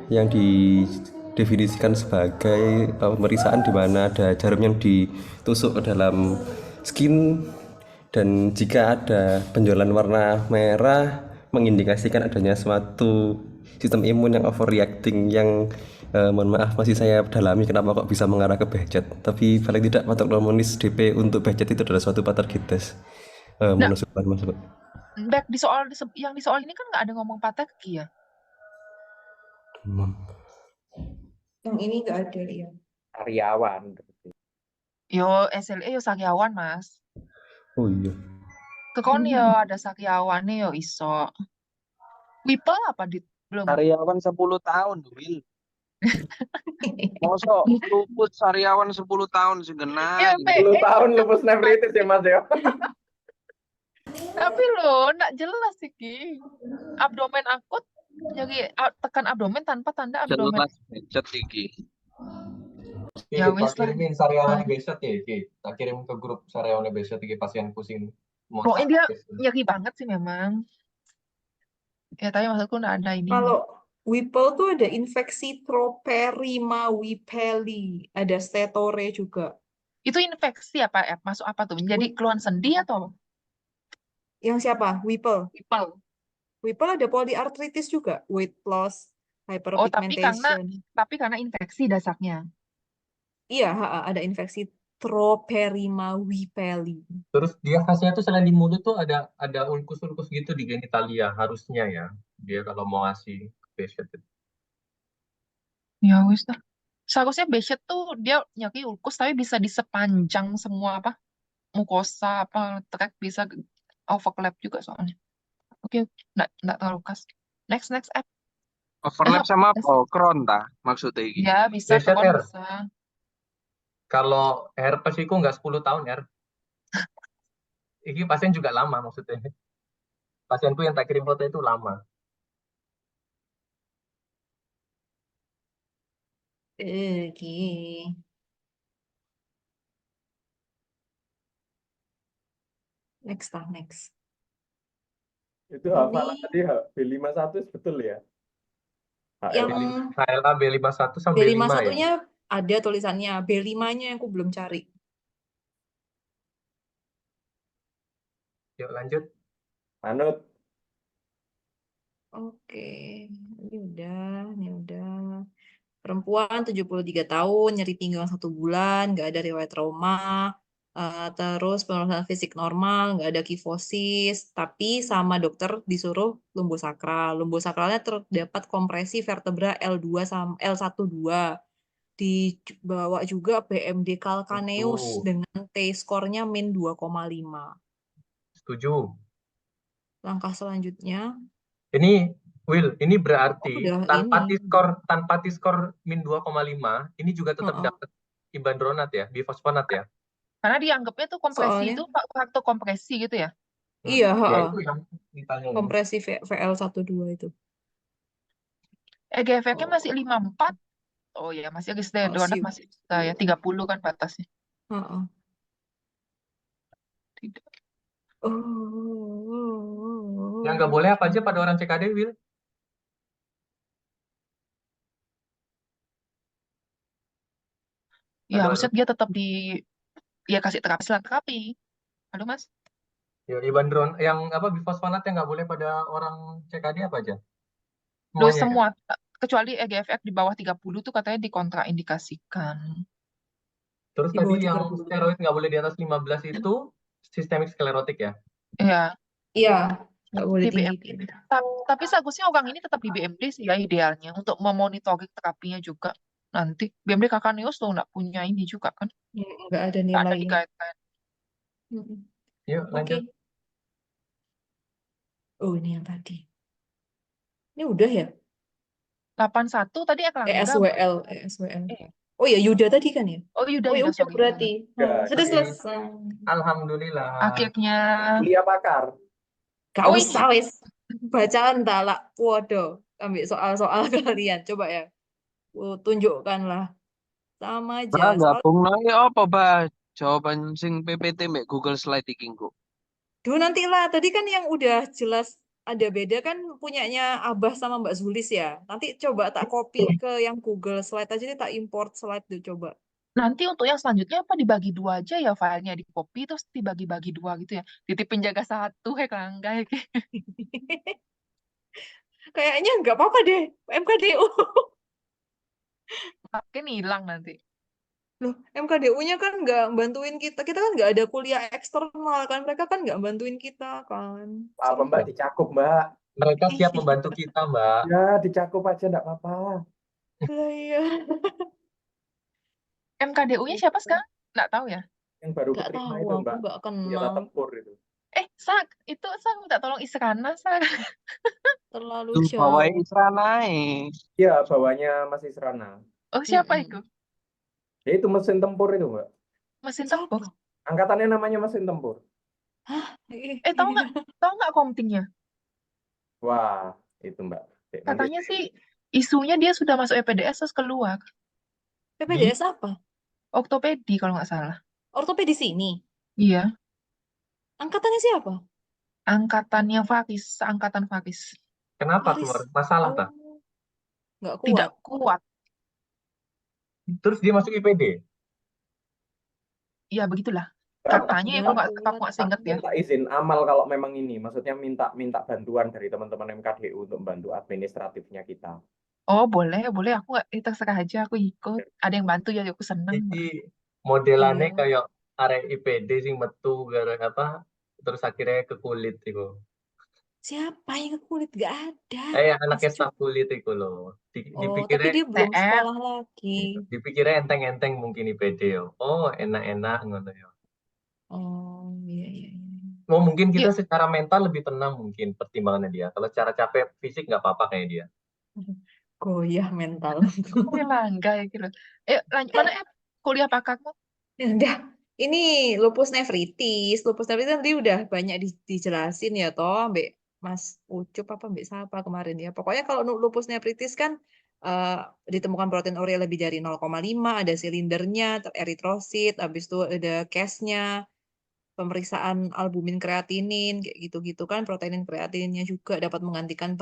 yang didefinisikan sebagai pemeriksaan di mana ada jarum yang ditusuk ke dalam skin, dan jika ada benjolan warna merah mengindikasikan adanya suatu sistem imun yang overreacting yang mohon maaf masih saya dalami kenapa kok bisa mengarah ke Behcet, tapi paling tidak patognomonis DP untuk Behcet itu adalah suatu patergites monosuban masuk. Back di soal ini kan nggak ada ngomong patergi ya. Yang ini nggak ada ya. Sariawan. Yo SLE yo sariawan Mas. Oh iya. Tekon yo ada sariawan yo iso. Whipple apa Dit? Belum. Sariawan 10 tahun, Will. Mosok lupus sariawan 10 tahun segenap. 10 tahun lupus nefritis ya Mas ya. Tapi lo nggak jelas sih Ki. Abdomen akut, jadi tekan abdomen tanpa tanda abdomen. Jelas Behcet iki. Ya Tak wis lah. kirimin sariawan Beset ya, Ki. Tak kirim ke grup sariawan Beset iki pasien pusing. Pokoknya dia nyeri banget sih memang. Ya tapi maksudku nggak ada ini. Kalau Whipple tuh ada infeksi Troperima whippeli, ada Stetore juga. Itu infeksi apa? Masuk apa tuh? Menjadi keluhan sendi atau? Yang siapa? Whipple. Whipple. Ada polyarthritis juga, weight loss, Oh, hyperpigmentation. tapi karena infeksi dasarnya. Iya, ada infeksi Troperima whippeli. Terus dia khasnya tuh selain di mulut tuh ada ulkus-ulkus gitu di genitalia harusnya ya. Dia kalau mau ngasih Beset itu. Ya wis lah. Seharusnya Behcet tuh dia nyeri ulkus tapi bisa di sepanjang semua mukosa tract bisa overlap juga soalnya. Oke, nggak terlalu khas. Next app. Overlap sama apa? Crohn ta maksudnya iki. Ya bisa, Behcet, Crohn R. bisa. Kalau herpes itu nggak 10 tahun, R. Ini pasien juga lama maksudnya. Pasienku yang tak kirim foto itu lama. Oke. Next lah, next. Itu hafalan Ini tadi B51 betul ya? yang HLA. HLA B51 sama B5 ya. B51-nya ada tulisannya, B5-nya yang aku belum cari. Yuk lanjut. Manut. Oke, ini udah. Perempuan 73 tahun, nyeri pinggang 1 bulan, nggak ada riwayat trauma, terus penurunan fisik normal, nggak ada kifosis, tapi sama dokter disuruh lumbosakral. Lumbosakralnya terdapat kompresi vertebra L2 sama L12. Dibawa juga BMD calcaneus Setuju. dengan T-skornya min 2,5. Setuju. Langkah selanjutnya, Ini Will, ini berarti udah tanpa T-skor min 2,5, ini juga tetap Heeh. dapat ibandronat ya, bifosfonat ya. Karena dianggapnya tuh kompresi Soalnya itu faktor kompresi gitu ya. iya, Ya heeh. itu yang ditanya. Kompresi VL12 itu. EGFR-nya masih 54. Oh ya, masih donat Sip. masih bisa ya. 30 kan batasnya. Heeh. Tidak. Yang nggak boleh apa aja pada orang CKD, Will? Ya, Aduh, harusnya dia tetap ya kasih terapi. Halo, Mas. Ya, ibandron yang apa bifosfonat yang nggak boleh pada orang CKD apa aja? Loh, Semuanya ya? semua kecuali EGFR di bawah 30 tuh katanya dikontraindikasikan. Terus Di tadi bawah yang 30. steroid nggak boleh di atas 15 itu sistemik sklerotik ya? Ya, Iya, nggak boleh di tinggi. BMD. Tapi seharusnya orang ini tetap di BMD sih ya idealnya untuk memonitoring terapinya juga. Nanti BMD Kakanius tuh nggak punya ini juga kan. Nggak ada Nggak ada di nilainya. guideline. Mm-mm. Yuk Oke. lanjut. Oh, ini yang tadi. Ini udah ya? 81 tadi Erlangga. ESWL. Eh, Oh ya, Yuda tadi kan ya? Oh, Yuda, Oh ya Yuda, udah sorry. berarti. Ya, Sudah Oke. selesai. Alhamdulillah. Akhirnya. Kuliah pakar. Gak Oh, usah wes. Bacaan talak. Waduh. Ambil soal-soal kalian. Coba ya. Tunjukkanlah. Sama aja. Bah, Soal gabung lagi apa, Bah? Jawaban sing PPT mbek Google Slide iki engko. Duh nantilah, tadi kan yang udah jelas ada beda kan punyanya Abah sama Mbak Zulis ya. Nanti coba tak copy ke yang Google Slide aja nih, tak import slide dulu coba. nanti untuk yang selanjutnya apa dibagi dua aja ya filenya di copy terus dibagi-bagi dua gitu ya. Titipin jaga satu Erlangga ya. Kayaknya nggak apa-apa deh, MKDU. Makin hilang nanti. Loh, MKDU-nya kan nggak bantuin kita. Kita kan nggak ada kuliah eksternal kan. Mereka kan nggak bantuin kita kan. Apa Mbak dicakup Mbak? Mereka siap membantu kita, Mbak. Ya dicakup aja enggak apa-apa. Lah iya. MKDU-nya siapa sekarang? Nggak tahu ya. Yang baru Nggak keterima tahu, itu aku Mbak. nggak Senjata kenal. tempur itu. Sak, itu Sak minta tolong Israna, Sak. Terlalu Tuh bawain jauh. Isra naik. Iya, bawahnya masih Serana. Oh, siapa Mm-mm. itu? Ya itu mesin tempur itu Mbak. Mesin Siapa? tempur. Angkatannya namanya mesin tempur. Tahu nggak komtingnya? Wah, itu Mbak. Nanti Katanya sih isunya dia sudah masuk EPDS terus keluar. PPDS apa? Ortopedi kalau nggak salah. Ortopedi sini. Iya, Angkatannya siapa? angkatannya Faris, seangkatan Faris. Kenapa Faris. keluar? Masalah tak? Nggak Tidak kuat. kuat. Terus dia masuk IPD? Iya, begitulah. Mbak, Katanya ya, Nggak kalau nggak seinget ya. minta izin amal kalau memang ini, maksudnya minta bantuan dari teman-teman MKDU untuk membantu administratifnya kita. Oh, boleh. Aku nggak, terserah aja, aku ikut. Ada yang bantu ya, aku seneng. Jadi modelannya Iya. kayak area IPD sing metu gara apa terus akhirnya ke kulit itu. Siapa yang ke kulit? Gak ada. Anaknya Masih staf kulit itu loh. Oh, tapi dia belum TR. sekolah lagi. Dipikirnya enteng-enteng mungkin IPD yo. Oh, enak-enak ngono yo. Oh, iya. Oh, mungkin kita Iya. secara mental lebih tenang mungkin pertimbangannya dia. Kalau cara capek fisik nggak apa-apa kayak dia. Goyah mental. Erlangga ya gitu. Lanjut mana kuliah pakarmu? Ya udah. Ini lupus nefritis. Lupus nefritis tadi udah banyak dijelasin ya toh, Mbak Mas Ucup apa Mbak siapa kemarin ya. Pokoknya kalau lupus nefritis kan ditemukan protein urea lebih dari 0,5, ada silindernya, eritrosit, habis itu ada case-nya, pemeriksaan albumin kreatinin, kayak gitu-gitu kan, protein kreatininnya juga dapat menggantikan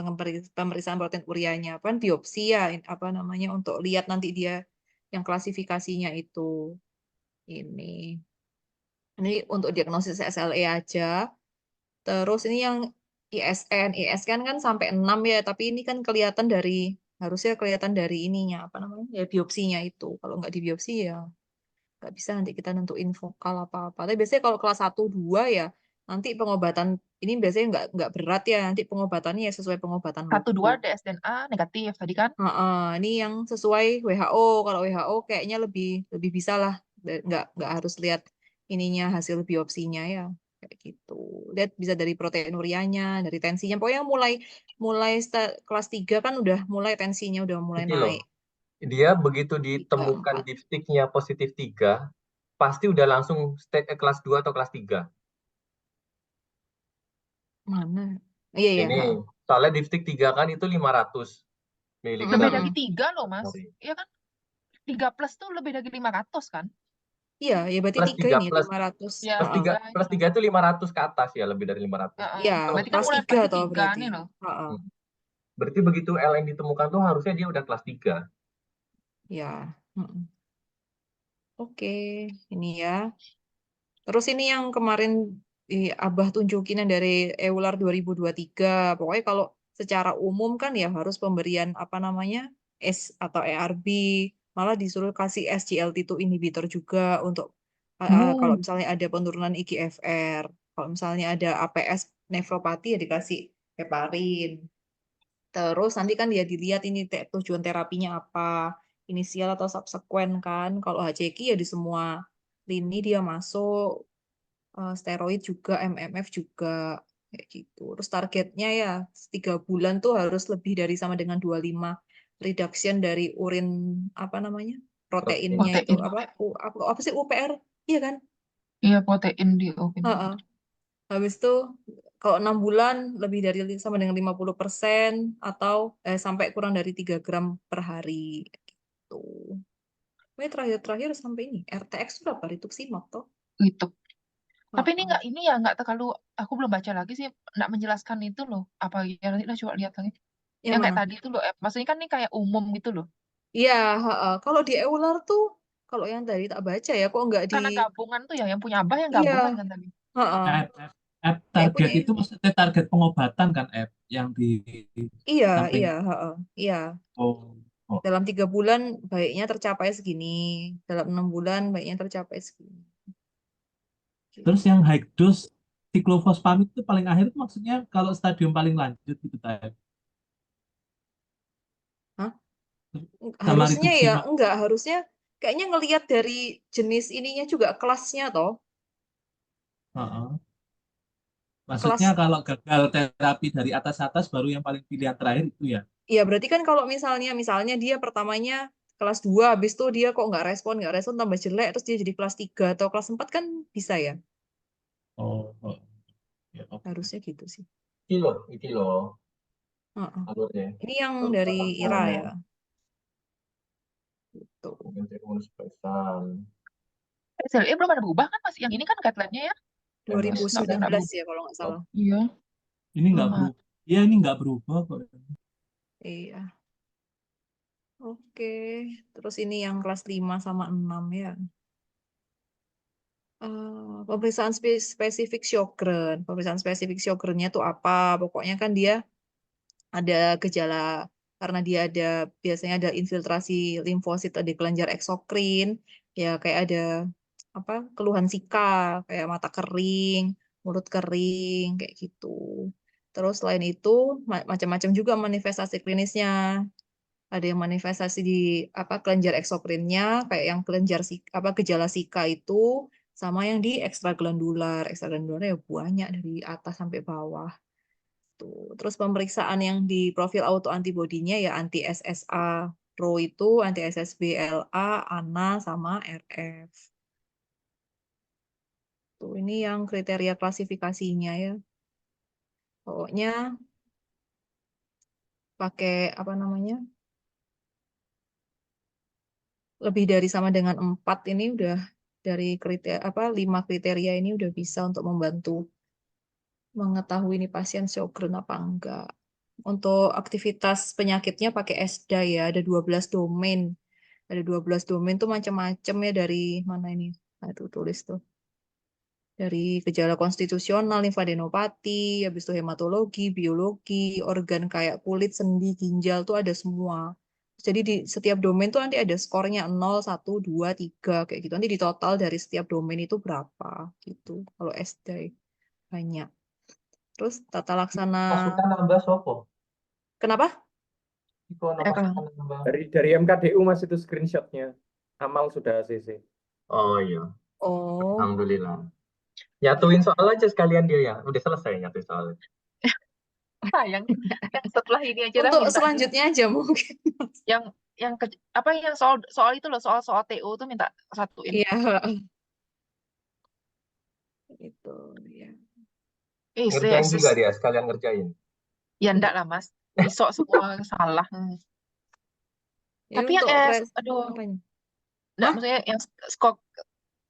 pemeriksaan protein ureanya, kan biopsi ya, apa namanya, untuk lihat nanti dia yang klasifikasinya itu. Ini untuk diagnosis SLE aja. Terus ini yang ISN kan sampai 6 ya, tapi ini kan harusnya kelihatan dari ininya, apa namanya, ya biopsinya itu. Kalau nggak di biopsi ya nggak bisa nanti kita nentuin vokal apa-apa. Tapi biasanya kalau kelas 1, 2 ya, nanti pengobatan, ini biasanya nggak berat ya, nanti pengobatannya ya sesuai pengobatan 1, 2 wudhu. ada SDNA negatif tadi kan? Ini yang sesuai WHO. Kalau WHO kayaknya lebih bisa lah, nggak harus lihat ininya hasil biopsinya ya, kayak gitu. Lihat bisa dari protein ureanya, dari tensinya. Pokoknya mulai kelas 3 kan udah mulai tensinya udah mulai Ini loh, naik. dia begitu 3, ditemukan 4. dipstiknya positif 3, pasti udah langsung kelas 2 atau kelas 3. Mana? Iya ya. Ini, soalnya dipstik 3 kan itu 500 Lebih miligram. dari 3 loh, Mas. Sorry. Iya kan? 3 plus tuh lebih dari 500 kan? Iya, ya berarti Plus 3 3 ini plus 500. Ya, plus 3 3 plus 3 itu 500 ke atas ya, lebih dari 500. Iya, Berarti kan kelas mulai 3 pasti toh 3 berarti. nih loh. Heeh. Berarti begitu LN ditemukan tuh harusnya dia udah kelas 3. Ya. Heeh. Oke, ini ya. Terus ini yang kemarin Abah tunjukin yang dari EULAR 2023. Pokoknya kalau secara umum kan ya harus pemberian apa namanya S atau ERB. Malah disuruh kasih SGLT2 inhibitor juga untuk kalau misalnya ada penurunan IGFR. Kalau misalnya ada APS nefropati ya dikasih heparin. Terus nanti kan dia dilihat ini tujuan terapinya apa, inisial atau subsequent kan. Kalau HCG ya di semua lini dia masuk, steroid juga, MMF juga, kayak gitu. Terus targetnya ya 3 bulan tuh harus lebih dari sama dengan 25 reduction dari urin apa namanya proteinnya itu Protein. apa sih UPR, iya kan? Iya, protein di oven. Heeh. Habis itu kalau 6 bulan lebih dari sama dengan 50% atau sampai kurang dari 3 gram per hari gitu. Ini terakhir sampai ini RTX itu berapa? Rituximab toh? Gitu. Tapi ini Heeh. nggak terlalu, aku belum baca lagi sih, nggak menjelaskan itu loh. Apa ya, nanti lah coba lihat lagi. Yang Yang kayak mana? tadi itu loh, maksudnya kan ini kayak umum gitu loh. Iya, kalau di Euler tuh, kalau yang tadi tak baca ya, kok nggak di, Karena gabungan tuh ya, yang punya Abah yang iya, gabungan kan tadi. heeh. App Kayak target punya, itu maksudnya target pengobatan kan app yang di iya, samping. heeh, iya. Oh, oh. Dalam 3 bulan baiknya tercapai segini, dalam 6 bulan baiknya tercapai segini. Terus yang high dose siklofosfamid itu paling akhir itu maksudnya kalau stadium paling lanjut gitu Tay. Hah? Sama Harusnya ya, rituximab. enggak, harusnya kayaknya ngelihat dari jenis ininya juga kelasnya toh. Heeh. Maksudnya Kelas, kalau gagal terapi dari atas-atas baru yang paling pilihan terakhir itu ya. ya berarti kan kalau misalnya dia pertamanya kelas 2, habis itu dia kok nggak respon tambah jelek, terus dia jadi kelas 3 atau kelas 4 kan bisa ya. Oh, oh. Ya, oke. Harusnya gitu sih. Itu loh Heeh. alurnya. Ini yang Alur dari batang IRA tangannya. ya. Gitu. Mungkin saya mau spesial. SLE belum ada berubah kan Mas? Yang ini kan guideline-nya ya. MS. 2019 ya kalau nggak salah. Iya. Ini nggak Belum berubah. Ya ini nggak berubah kok. Iya. Oke. Terus ini yang kelas 5 sama 6 ya. Pemeriksaan spesifik Sjogren. Pemeriksaan spesifik Sjogrennya tuh apa? Pokoknya kan dia ada gejala karena dia biasanya ada infiltrasi limfosit di kelenjar eksokrin, ya kayak ada apa keluhan sika, kayak mata kering, mulut kering, kayak gitu. Terus selain itu macam-macam juga manifestasi klinisnya. Ada yang manifestasi di apa kelenjar eksokrinnya, kayak yang gejala sika itu, sama yang di ekstraglandular. Ekstraglandular ya banyak dari atas sampai bawah. Tuh. Terus pemeriksaan yang di profil autoantibodinya ya anti SSA Pro itu, anti SSB-LA, ANA, sama RF. Tuh, ini yang kriteria klasifikasinya ya. Pokoknya pakai apa namanya? lebih dari sama dengan 4 ini udah dari 5 kriteria ini udah bisa untuk membantu mengetahui ini pasien Sjogren apa enggak. Untuk aktivitas penyakitnya pakai ESDA ya, ada 12 domain. Ada 12 domain tuh macam-macam ya dari mana ini? Nah, itu tulis tuh. Dari gejala konstitusional, limfadenopati, habis itu hematologi, biologi, organ kayak kulit, sendi, ginjal tuh ada semua. Jadi di setiap domain tuh nanti ada skornya 0, 1, 2, 3 kayak gitu. Nanti di total dari setiap domain itu berapa gitu. Kalau SD banyak. Terus tata laksana Pasukan nambah sopo. kenapa? Iku ono Erang. pasukan nambah. Dari MKDU Mas itu screenshotnya. Amal sudah ACC. Oh iya, Oh, alhamdulillah. Nyatuin soal aja sekalian dia ya. Udah selesai nyatuin soalnya. Sayang. Yang setelah ini aja dah untuk minta selanjutnya aja mungkin. yang apa yang soal itu loh, soal TU tuh minta satuin. Iya, itu ya. Ngerjain juga Sis. dia, sekalian ngerjain. Ya enggak lah Mas. Isok semua salah. Ini Tapi yang untuk aduh, apanya? enggak, Hah? maksudnya yang skok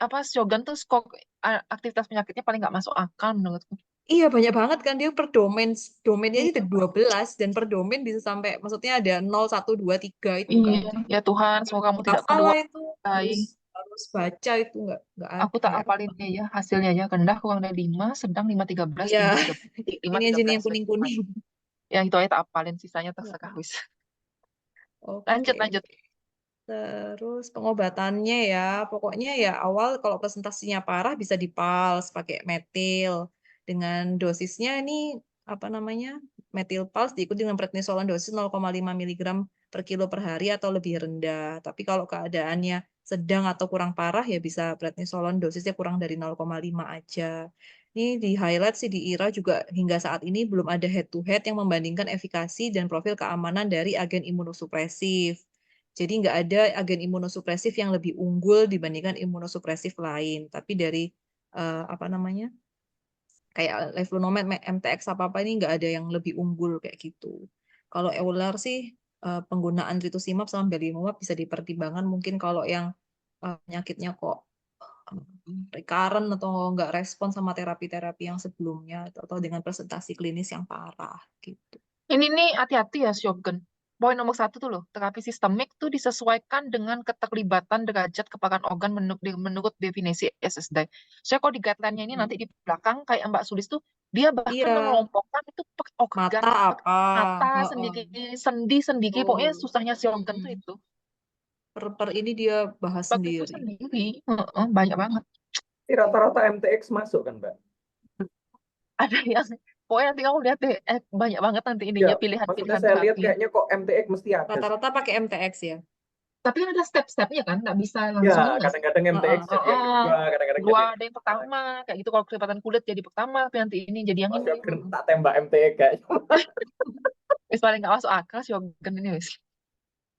apa Shogun tuh skok aktivitas penyakitnya paling nggak masuk akal menurutku. Iya banyak banget kan dia per domainnya Iya, itu ada 12 dan per domain bisa sampai maksudnya ada 0, 1, 2, 3 itu kan. iya, ya Tuhan, semoga kamu tidak Hafal lah kedua itu kali. harus baca itu nggak Aku ada tak ya. hafalin dia ya hasilnya ya, rendah kurang dari 5, sedang 5, 13, Iya, tinggi 5, ini aja nih 13. yang kuning-kuning. Ya itu aja tak hafalin, sisanya terserah wis. Oke. Lanjut. Terus pengobatannya ya, pokoknya ya awal kalau presentasinya parah bisa dipals pakai metil dengan dosisnya ini apa namanya metil pals diikuti dengan prednisolon dosis 0,5 mg per kilo per hari atau lebih rendah. Tapi kalau keadaannya sedang atau kurang parah ya bisa prednisolon dosisnya kurang dari 0,5 aja. Ini di highlight sih di IRA juga hingga saat ini belum ada head to head yang membandingkan efikasi dan profil keamanan dari agen imunosupresif. Jadi nggak ada agen imunosupresif yang lebih unggul dibandingkan imunosupresif lain. Tapi dari apa namanya kayak Levlunomid, MTX apa ini nggak ada yang lebih unggul kayak gitu. Kalau Euler sih penggunaan rituximab sama belimumab bisa dipertimbangkan mungkin kalau yang penyakitnya kok recurrent atau nggak respon sama terapi-terapi yang sebelumnya atau dengan presentasi klinis yang parah gitu. Ini nih hati-hati ya Shogun. Poin nomor 1 tuh loh, terapi sistemik tuh disesuaikan dengan keterlibatan derajat kepakan organ menurut definisi SSD. Saya kalau di guideline-nya ini nanti di belakang kayak Mbak Sulis tuh dia bahkan Iya, mengelompokkan itu per organ, mata per apa? mata Heeh. sendiri, sendi sendiri, pokoknya Betul. susahnya Shogun tuh Mm-mm. itu. Per ini dia bahas Per itu sendiri. sendiri, banyak banget. Ini rata-rata MTX masuk kan, Mbak? Ada yang pokoknya nanti kamu lihat deh, banyak banget nanti Ya, ininya maksudnya pilihan-pilihan saya lihat terapi. kayaknya kok MTX mesti ada. Rata-rata pakai MTX ya. Tapi ada step-stepnya kan, nggak bisa Ya, langsung ini nggak sih? kadang-kadang MTX jadi yang kedua, kadang-kadang jadi Dua yang ada yang pertama, kayak gitu kalau kelipatan kulit jadi pertama, tapi nanti ini jadi yang ini. Shogun tak tembak MTX kayaknya. Wis paling nggak masuk akal Shogun ini wis.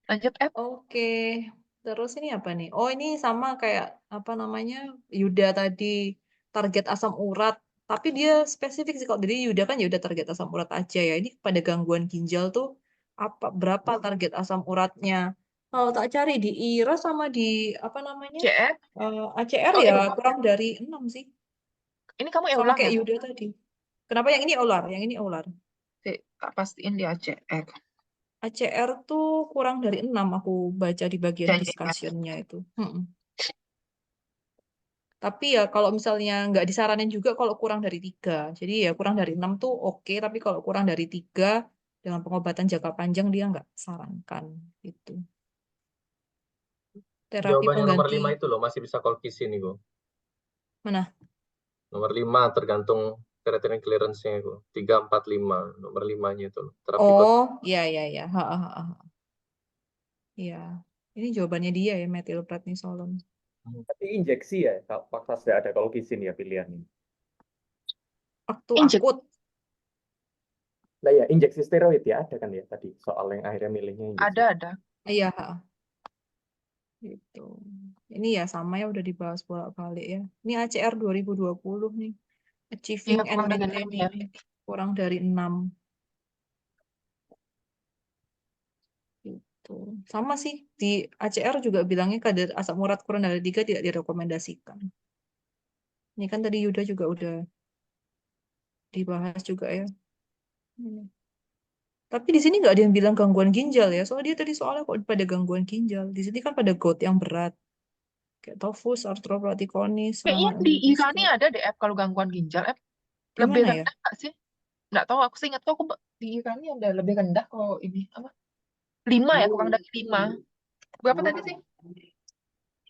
Lanjut Oke. Terus ini apa nih? Oh, ini sama kayak apa namanya? Yuda tadi target asam urat. Tapi dia spesifik sih kalau jadi Yuda kan ya udah target asam urat aja ya. Ini pada gangguan ginjal tuh berapa target asam uratnya? Kalau tak cari di IRA sama di apa namanya? CR. ACR Oh, ya kurang dari 6 sih. ini kamu Sama ulang kayak ya? Yuda tadi. Kenapa yang ini ular? Yang ini ular. Tak pastiin di ACR. ACR tuh kurang dari 6 aku baca di bagian Jangan. discussion-nya itu. Tapi ya kalau misalnya nggak disaranin juga kalau kurang dari 3. Jadi ya kurang dari 6 tuh oke, tapi kalau kurang dari 3 dengan pengobatan jangka panjang dia nggak sarankan gitu. Terapi Jawabannya nomor pengganti 5 itu loh, masih bisa kolkisin itu. mana? Nomor 5 tergantung creatinine clearance-nya itu. 3, 4, 5. Nomor 5-nya itu. Terapi Oh, iya iya iya. Iya. Ini jawabannya dia ya metilprednisolon. Tapi injeksi ya, fakta sudah ada kolkisin ya pilihannya. Waktu Injek. akut. Nah ya, injeksi steroid ya ada kan ya tadi soal yang akhirnya milihnya injeksi. Ada. Iya. Gitu. Ini ya sama ya udah dibahas bolak-balik ya. Ini ACR 2020 nih. Achieving Iya, kurang dari NPT 6 ya. kurang dari 6. Gitu. Sama sih di ACR juga bilangnya kadar asam urat kurang dari 3 tidak direkomendasikan. Ini kan tadi Yuda juga udah dibahas juga ya. Ini. Tapi di sini nggak ada yang bilang gangguan ginjal ya. Soalnya dia tadi soalnya kok pada gangguan ginjal. Di sini kan pada gout yang berat. Kayak tovus, arthroblaticronis, Kayaknya serangan di lupus. IKANI ada deh app kalau gangguan ginjal. App Di lebih mana ya? rendah nggak sih? Nggak tahu. Aku seingatku aku di IKANI ada lebih rendah kalau ini apa? 5 ya, kurang dari 5. Berapa tadi sih?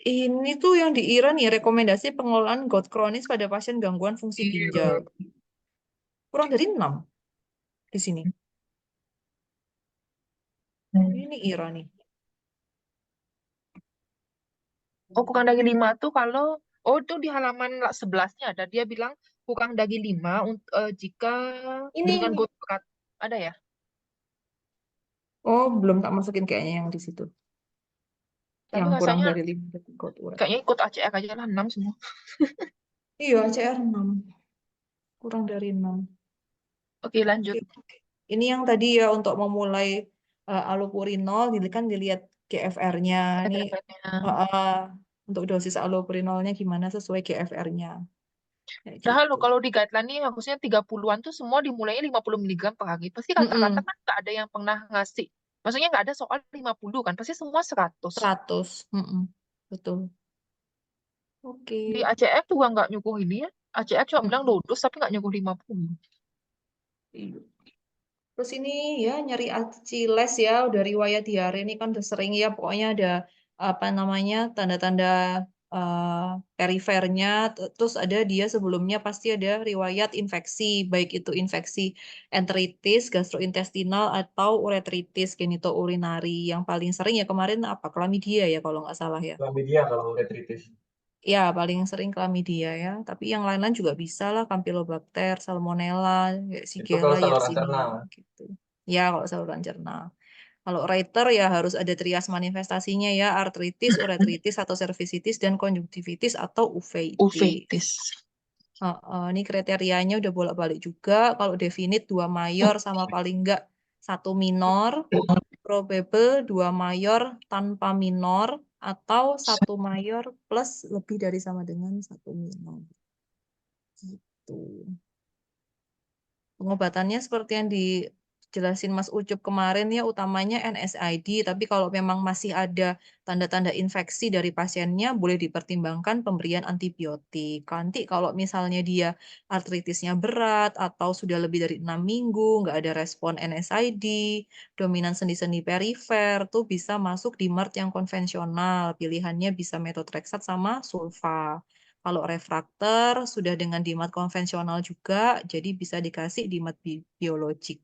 Ini tuh yang di Iran nih, rekomendasi pengelolaan gout kronis pada pasien gangguan fungsi ginjal. Kurang dari 6 di sini. Ini Iran nih. Oh, kurang dari 5 tuh kalau itu di halaman 11-nya ada. Dia bilang kurang dari 5 jika dengan Ini. gout berat. Ada ya? Oh, belum tak masukin kayaknya yang di situ. Tapi Yang kurang rasanya dari 5 gout berat. kayaknya ikut ACR aja lah 6 semua. Iya, CR 6. Kurang dari 6. Oke, lanjut. Oke. Ini yang tadi ya untuk memulai allopurinol, kan dilihat GFR-nya. Ada Ini GFR-nya. untuk dosis allopurinolnya gimana sesuai GFR-nya. Kayak Padahal gitu. kalau di guideline ini harusnya 30-an tuh semua dimulainya 50 mg per hari. Pasti rata-rata kan nggak ada yang pernah ngasih. Maksudnya nggak ada soal 50 kan. Pasti semua 100. 100. Betul. Oke. Di ACR juga nggak nyuguh ini ya. ACR cuma bilang Mm-mm. low dose tapi nggak nyuguh 50. Iya. Terus ini ya nyari Achilles ya, udah riwayat diare ini kan udah sering ya, pokoknya ada apa namanya tanda-tanda perifernya, terus ada dia sebelumnya pasti ada riwayat infeksi, baik itu infeksi enteritis, gastrointestinal atau uretritis genitourinary. Yang paling sering ya kemarin apa? Chlamydia ya kalau nggak salah ya. Chlamydia kalau uretritis. Ya, paling sering chlamydia ya. Tapi yang lain-lain juga bisa lah, Campylobacter, Salmonella, kayak Itu Shigella, kalau saluran cerna. Yersinia gitu. Ya, kalau saluran cerna. Kalau Reiter ya harus ada trias manifestasinya ya, artritis, uretritis atau cervicitis dan konjungtivitis atau uveitis. Uveitis. Ini kriterianya udah bolak-balik juga. Kalau definite 2 mayor sama paling enggak 1 minor, probable 2 mayor tanpa minor, atau 1 mayor plus lebih dari sama dengan 1 minor. Gitu. Pengobatannya seperti yang dijelasin Mas Ucup kemarin ya, utamanya NSAID, tapi kalau memang masih ada tanda-tanda infeksi dari pasiennya, boleh dipertimbangkan pemberian antibiotik. Nanti kalau misalnya dia artritisnya berat atau sudah lebih dari 6 minggu, nggak ada respon NSAID, dominan sendi-sendi perifer, tuh bisa masuk di MERT yang konvensional. Pilihannya bisa metotrexat sama sulfa. Kalau refraktor sudah dengan DMAT konvensional juga, jadi bisa dikasih DMAT biologik.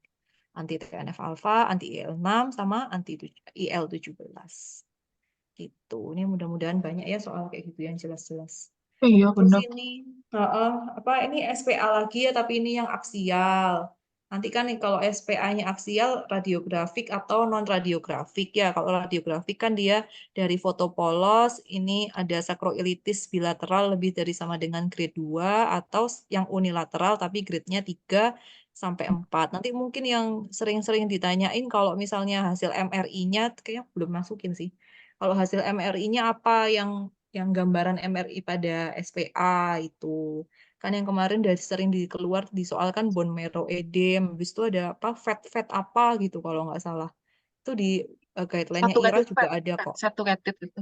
Anti TNF alpha, anti IL-6, sama anti IL-17. Gitu. Ini mudah-mudahan banyak ya soal kayak gitu yang jelas-jelas. Iya, Terus benar. ini ini SPA lagi ya, tapi ini yang aksial. Nanti kan kalau SPA-nya aksial radiografik atau non radiografik ya. Kalau radiografik kan dia dari foto polos ini ada sakroilitis bilateral lebih dari sama dengan grade 2 atau yang unilateral tapi grade-nya 3 sampai 4. Nanti mungkin yang sering-sering ditanyain kalau misalnya hasil MRI-nya kayaknya belum masukin sih. Kalau hasil MRI-nya apa yang gambaran MRI pada SPA itu. Kan yang kemarin udah sering dikeluar disoalkan bone marrow edema, habis itu ada apa fat apa gitu kalau nggak salah. Itu di guideline-nya IRA Saturated juga fat. ada kok. Saturated itu.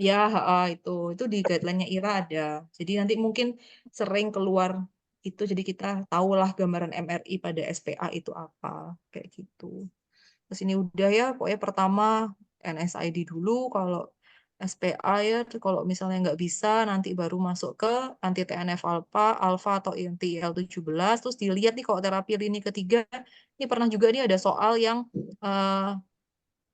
Ya, itu di guideline-nya IRA ada. Jadi nanti mungkin sering keluar itu, jadi kita tahulah gambaran MRI pada SPA itu apa, kayak gitu. Terus ini udah ya, pokoknya pertama NSAID dulu, kalau SPA ya, kalau misalnya nggak bisa, nanti baru masuk ke anti TNF alpha, alpha atau anti IL-17, terus dilihat nih kalau terapi lini ketiga, ini pernah juga nih ada soal yang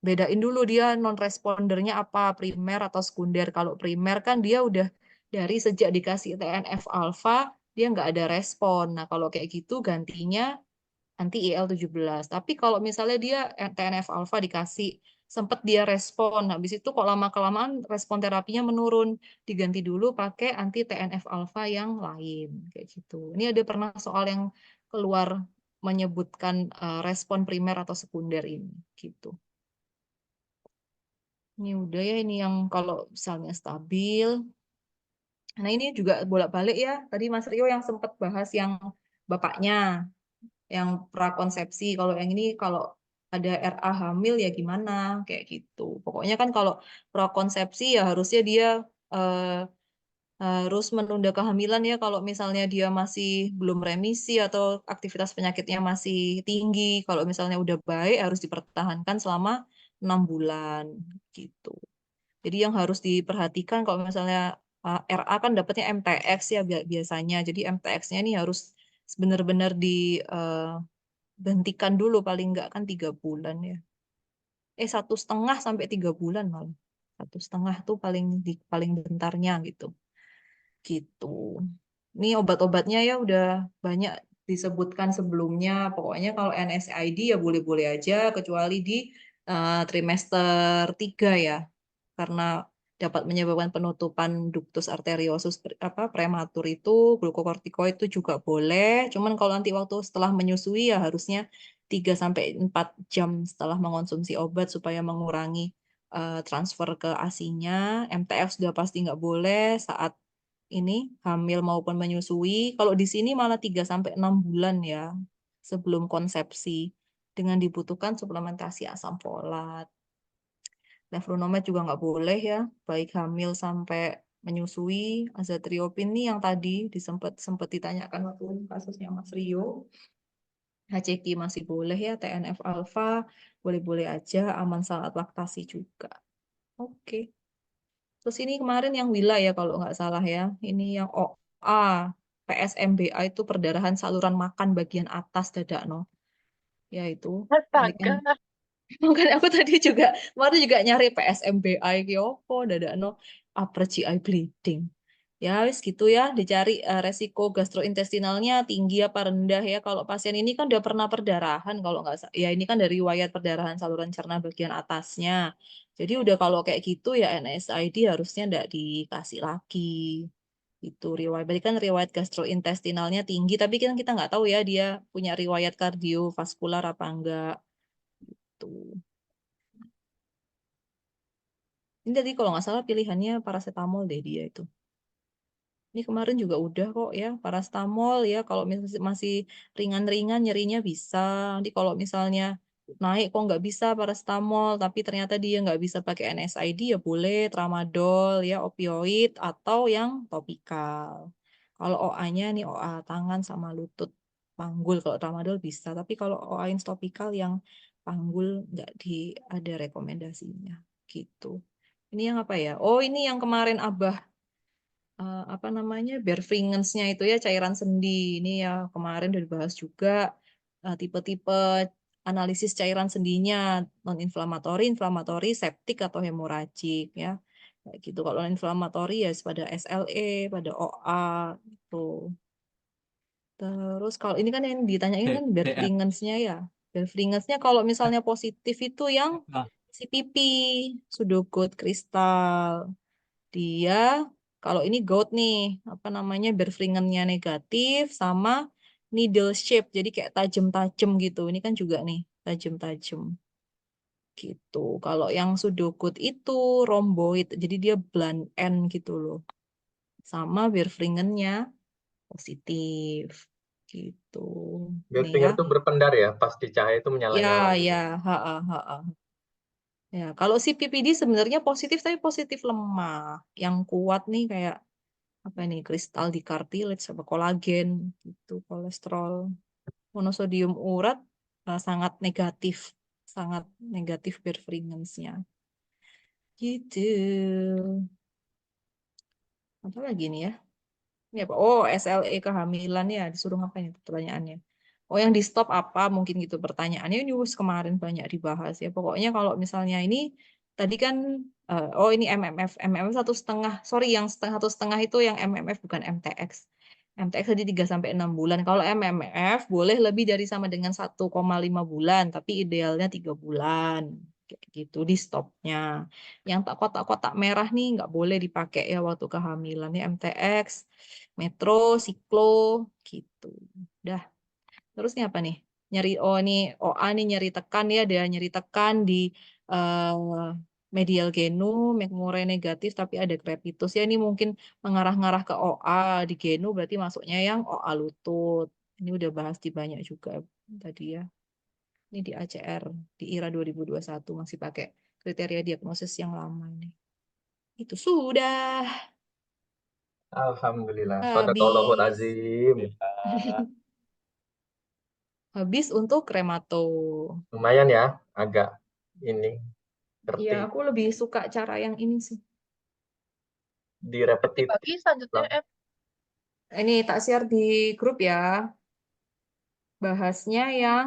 bedain dulu dia non-respondernya apa, primer atau sekunder. Kalau primer kan dia udah dari sejak dikasih TNF alpha, dia nggak ada respon. Nah, kalau kayak gitu gantinya anti IL-17. Tapi kalau misalnya dia TNF alpha dikasih, sempat dia respon, habis itu kok lama-kelamaan respon terapinya menurun, diganti dulu pakai anti TNF alpha yang lain. Kayak gitu. Ini ada pernah soal yang keluar menyebutkan respon primer atau sekunder ini. Gitu. Ini udah ya, ini yang kalau misalnya stabil. Nah ini juga bolak-balik ya. Tadi Mas Rio yang sempat bahas yang bapaknya, yang prakonsepsi. Kalau yang ini kalau ada RA hamil ya gimana, kayak gitu. Pokoknya kan kalau prakonsepsi ya harusnya dia eh, harus menunda kehamilan ya kalau misalnya dia masih belum remisi atau aktivitas penyakitnya masih tinggi. Kalau misalnya udah baik harus dipertahankan selama 6 bulan gitu. Jadi yang harus diperhatikan kalau misalnya RA kan dapatnya MTX ya biasanya. Jadi MTX-nya ini harus benar-benar dihentikan dulu paling enggak kan 3 bulan ya. 1,5 sampai 3 bulan malah. 1,5 tuh paling bentarnya gitu. Gitu. Ini obat-obatnya ya udah banyak disebutkan sebelumnya. Pokoknya kalau NSAID ya boleh-boleh aja kecuali di trimester 3 ya. Karena dapat menyebabkan penutupan ductus arteriosus prematur itu, glukokortikoid itu juga boleh. Cuman kalau nanti waktu setelah menyusui ya harusnya 3 sampai 4 jam setelah mengonsumsi obat supaya mengurangi transfer ke ASI-nya. MTF sudah pasti nggak boleh saat ini hamil maupun menyusui. Kalau di sini malah 3 sampai 6 bulan ya sebelum konsepsi dengan dibutuhkan suplementasi asam folat. Leflunomid juga nggak boleh ya, baik hamil sampai menyusui. Azatriopin nih yang tadi sempat ditanyakan waktu kasusnya Mas Rio. HCG masih boleh ya, TNF alfa boleh-boleh aja, aman saat laktasi juga. Oke. Terus ini kemarin yang Wila ya kalau nggak salah ya. Ini yang OA, PSMBA itu perdarahan saluran makan bagian atas dada no. Ya itu. Ini kan Astaga. mungkin aku tadi juga kemarin juga nyari PSMBA iki opo dadakno upper GI bleeding. Ya wis gitu ya, dicari resiko gastrointestinalnya tinggi apa rendah ya. Kalau pasien ini kan udah pernah perdarahan kalau nggak ya ini kan dari riwayat perdarahan saluran cerna bagian atasnya. Jadi udah kalau kayak gitu ya NSAID harusnya nggak dikasih lagi. Itu riwayat berarti kan riwayat gastrointestinalnya tinggi tapi kan kita nggak tahu ya dia punya riwayat kardiovaskular apa enggak tuh. Ini tadi kalau nggak salah pilihannya paracetamol deh dia itu. Ini kemarin juga udah kok ya paracetamol ya. Kalau masih ringan-ringan nyerinya bisa. Nanti kalau misalnya naik kok nggak bisa paracetamol, tapi ternyata dia nggak bisa pakai NSAID ya boleh tramadol ya opioid atau yang topikal. Kalau OA-nya nih OA tangan sama lutut panggul kalau tramadol bisa. Tapi kalau OA yang topikal yang panggul nggak ada rekomendasinya gitu. Ini yang apa ya? Oh, ini yang kemarin Abah apa namanya Berfringens-nya itu ya cairan sendi. Ini ya kemarin udah dibahas juga tipe-tipe analisis cairan sendinya non-inflamatori, inflamatori, septik atau hemoragik ya. Kayak gitu. Kalau non-inflamatori ya pada SLE, pada OA gitu. Terus kalau ini kan yang ditanyain kan DR. Berfringens-nya ya. Berfringens-nya kalau misalnya positif itu yang Nah, CPP, pseudogout kristal. Dia kalau ini gout nih, apa namanya Berfringennya negatif sama needle shape, jadi kayak tajam-tajam gitu. Ini kan juga nih tajam-tajam gitu. Kalau yang pseudogout itu rhomboid, jadi dia blunt end gitu loh. Sama Berfringennya positif gitu. Nih ya. Berfinger tuh berpendar ya, pas di cahaya itu menyala-nyala Ya, gitu. ya, ha, ha, ha, ha. Ya, kalau si PPD sebenarnya positif tapi positif lemah. Yang kuat nih kayak apa nih kristal di kartilage sama kolagen gitu kolesterol monosodium urat sangat negatif Berfringens-nya gitu. Apa lagi nih ya ini apa SLE kehamilan ya disuruh ngapain itu pertanyaannya. Yang di stop apa mungkin gitu pertanyaannya ini kemarin banyak dibahas ya pokoknya kalau misalnya ini tadi kan ini MMF 1,5 sorry yang 1,5 itu yang MMF bukan MTX. MTX tadi 3 sampai 6 bulan. Kalau MMF boleh lebih dari sama dengan 1,5 bulan, tapi idealnya 3 bulan. Kayak gitu di stopnya. Yang tak kotak-kotak merah nih nggak boleh dipakai ya waktu kehamilan. Ini MTX, Metro, Siklo, gitu. Udah. Terus ini apa nih? Nyari ini OA nih nyari tekan ya, dia nyari tekan di medial genu, McMurray negatif tapi ada crepitus. Ya ini mungkin mengarah-ngarah ke OA di genu berarti masuknya yang OA lutut. Ini udah bahas di banyak juga tadi ya. Ini di ACR di IRA 2021 masih pakai kriteria diagnosis yang lama ini. Itu sudah Alhamdulillah. habis. Shadaqallahul azim. Habis untuk remato. Lumayan ya, agak ini Iya, tertib, aku lebih suka cara yang ini sih. direpetitif. Dibagi selanjutnya F. Ini tak share di grup ya. Bahasnya yang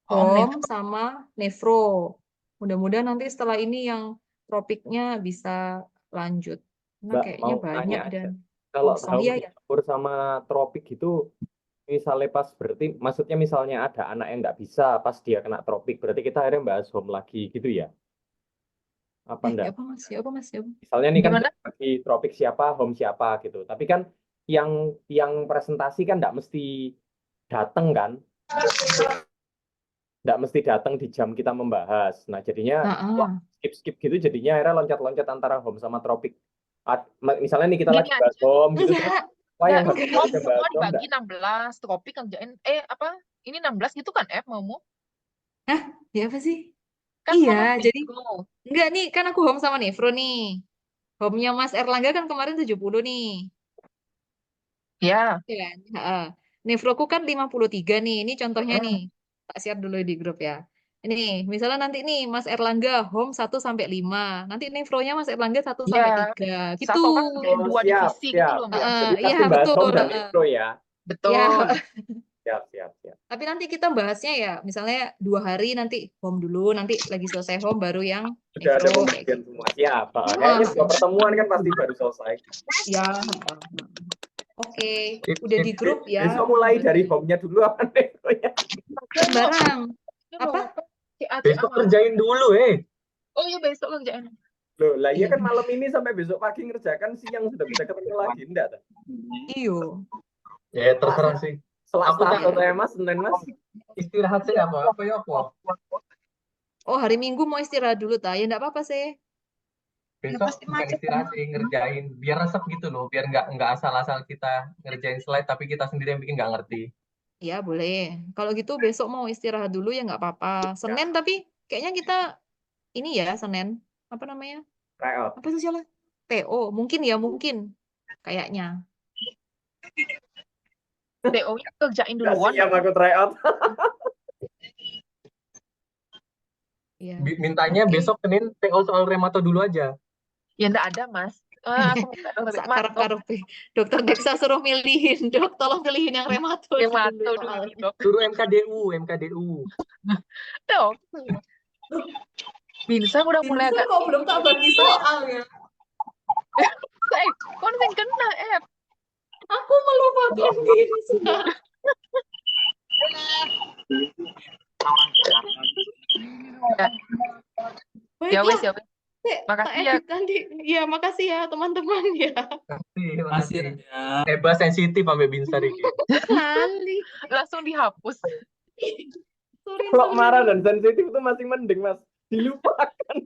HOM sama nefro. Mudah-mudahan nanti setelah ini yang tropiknya bisa lanjut. Karena Mbak, kayaknya mau banyak tanya aja. dan Kalau kosong. daun Iya ya. campur sama tropik gitu, misalnya pas berarti, maksudnya misalnya ada anak yang nggak bisa pas dia kena tropik, berarti kita akhirnya bahas home lagi gitu ya? Apa Ya enggak? apa mas? Ya apa mas? Ya apa? Misalnya nih kan Gimana? bagi tropik siapa, home siapa gitu. Tapi kan yang presentasi kan nggak mesti datang kan? Nggak mesti datang di jam kita membahas. Nah jadinya skip gitu, jadinya akhirnya loncat-loncat antara home sama tropik. Misalnya nih kita Gini lagi bahas aja. home gitu, terus Enggak. wah yang Enggak, harus home kita semua bahas home dibagi enggak? 16, tropik kerjain apa? Ini 16 gitu kan F maumu? Ya apa sih? Kan Iya, ngomong jadi gitu. enggak nih, kan aku home sama nefro nih. Home-nya Mas Erlangga kan kemarin 70 nih. Ya. Iya kan? Heeh. Nefroku kan 53 nih. Ini contohnya nih. Tak share dulu di grup ya. Ini, misalnya nanti nih Mas Erlangga home 1 sampai 5. Nanti nefronya Mas Erlangga 1 sampai Ya. 3. Gitu. Satu orang kerjain Oh, 2 siap, divisi gitu siap. loh Mbak. Jadi Iya, pasti bahas betul. home dan nefro ya. Betul. Ya, Siap, siap, siap. tapi nanti kita bahasnya ya, misalnya 2 hari nanti home dulu, nanti lagi selesai home baru yang Sudah ada nefro kayak pembagian gitu. semua. Siap. Ah, Kayaknya dua pertemuan kan pasti baru selesai. ya. Oke, udah di grup ya. Besok mulai dari home-nya dulu apa nefronya? Sembarang. Apa? Besok kerjain dulu, Oh iya besok kerjain. Loh, lah iya Iya. kan malam ini sampai besok pagi ngerjakan, siang sudah bisa ketemu lagi, enggak? Iyo. Ya terserah sih. Selasa Aku atau saya Mas, Senin Mas? Istirahat sih apa ya apa. Oh, hari Minggu mau istirahat dulu, ta? Ya enggak apa-apa sih. Besok bukan istirahat sih, ngerjain biar resep gitu loh, biar nggak asal-asal kita ngerjain slide tapi kita sendiri yang bikin nggak ngerti. Ya, boleh. Kalau gitu besok mau istirahat dulu ya nggak apa-apa. Senin tapi kayaknya kita ini ya, Senin. Apa namanya? Tryout. Apa sosialnya? TO. Mungkin ya, mungkin. Kayaknya. TO-nya kerjain Nggak duluan. siap aku tryout. Ya. Mintanya Oke. besok Senin TO soal remato dulu aja. Ya enggak ada Mas. Aku minta Sakarep-karepe. Dokter Deksa suruh milihin, Dok. Tolong pilihin yang remato Remato dulu. dulu Dok. Suruh MKDU. Dok. Binsa udah mulai agak kok belum tak bagi soal ya? kon sing kena F. Aku melupakan Binsa. Ya wes ya wes. Makasih ya. Nanti. Ya, makasih ya teman-teman ya. Makasih. Hebat sensitif sampai Binsa ini. Kali. Langsung dihapus. Kalau marah dan sensitif itu masih mending Mas. Dilupakan.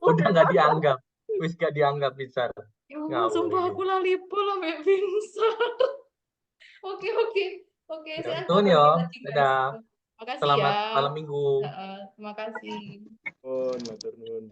Udah nggak dianggap. Wis nggak dianggap Binsa. Ya Allah, sumpah aku lali pula sampai Binsa. Oke. Saya Tun yo. Dadah. Makasih Selamat ya. malam minggu. Terima kasih. Oh, matur nuwun.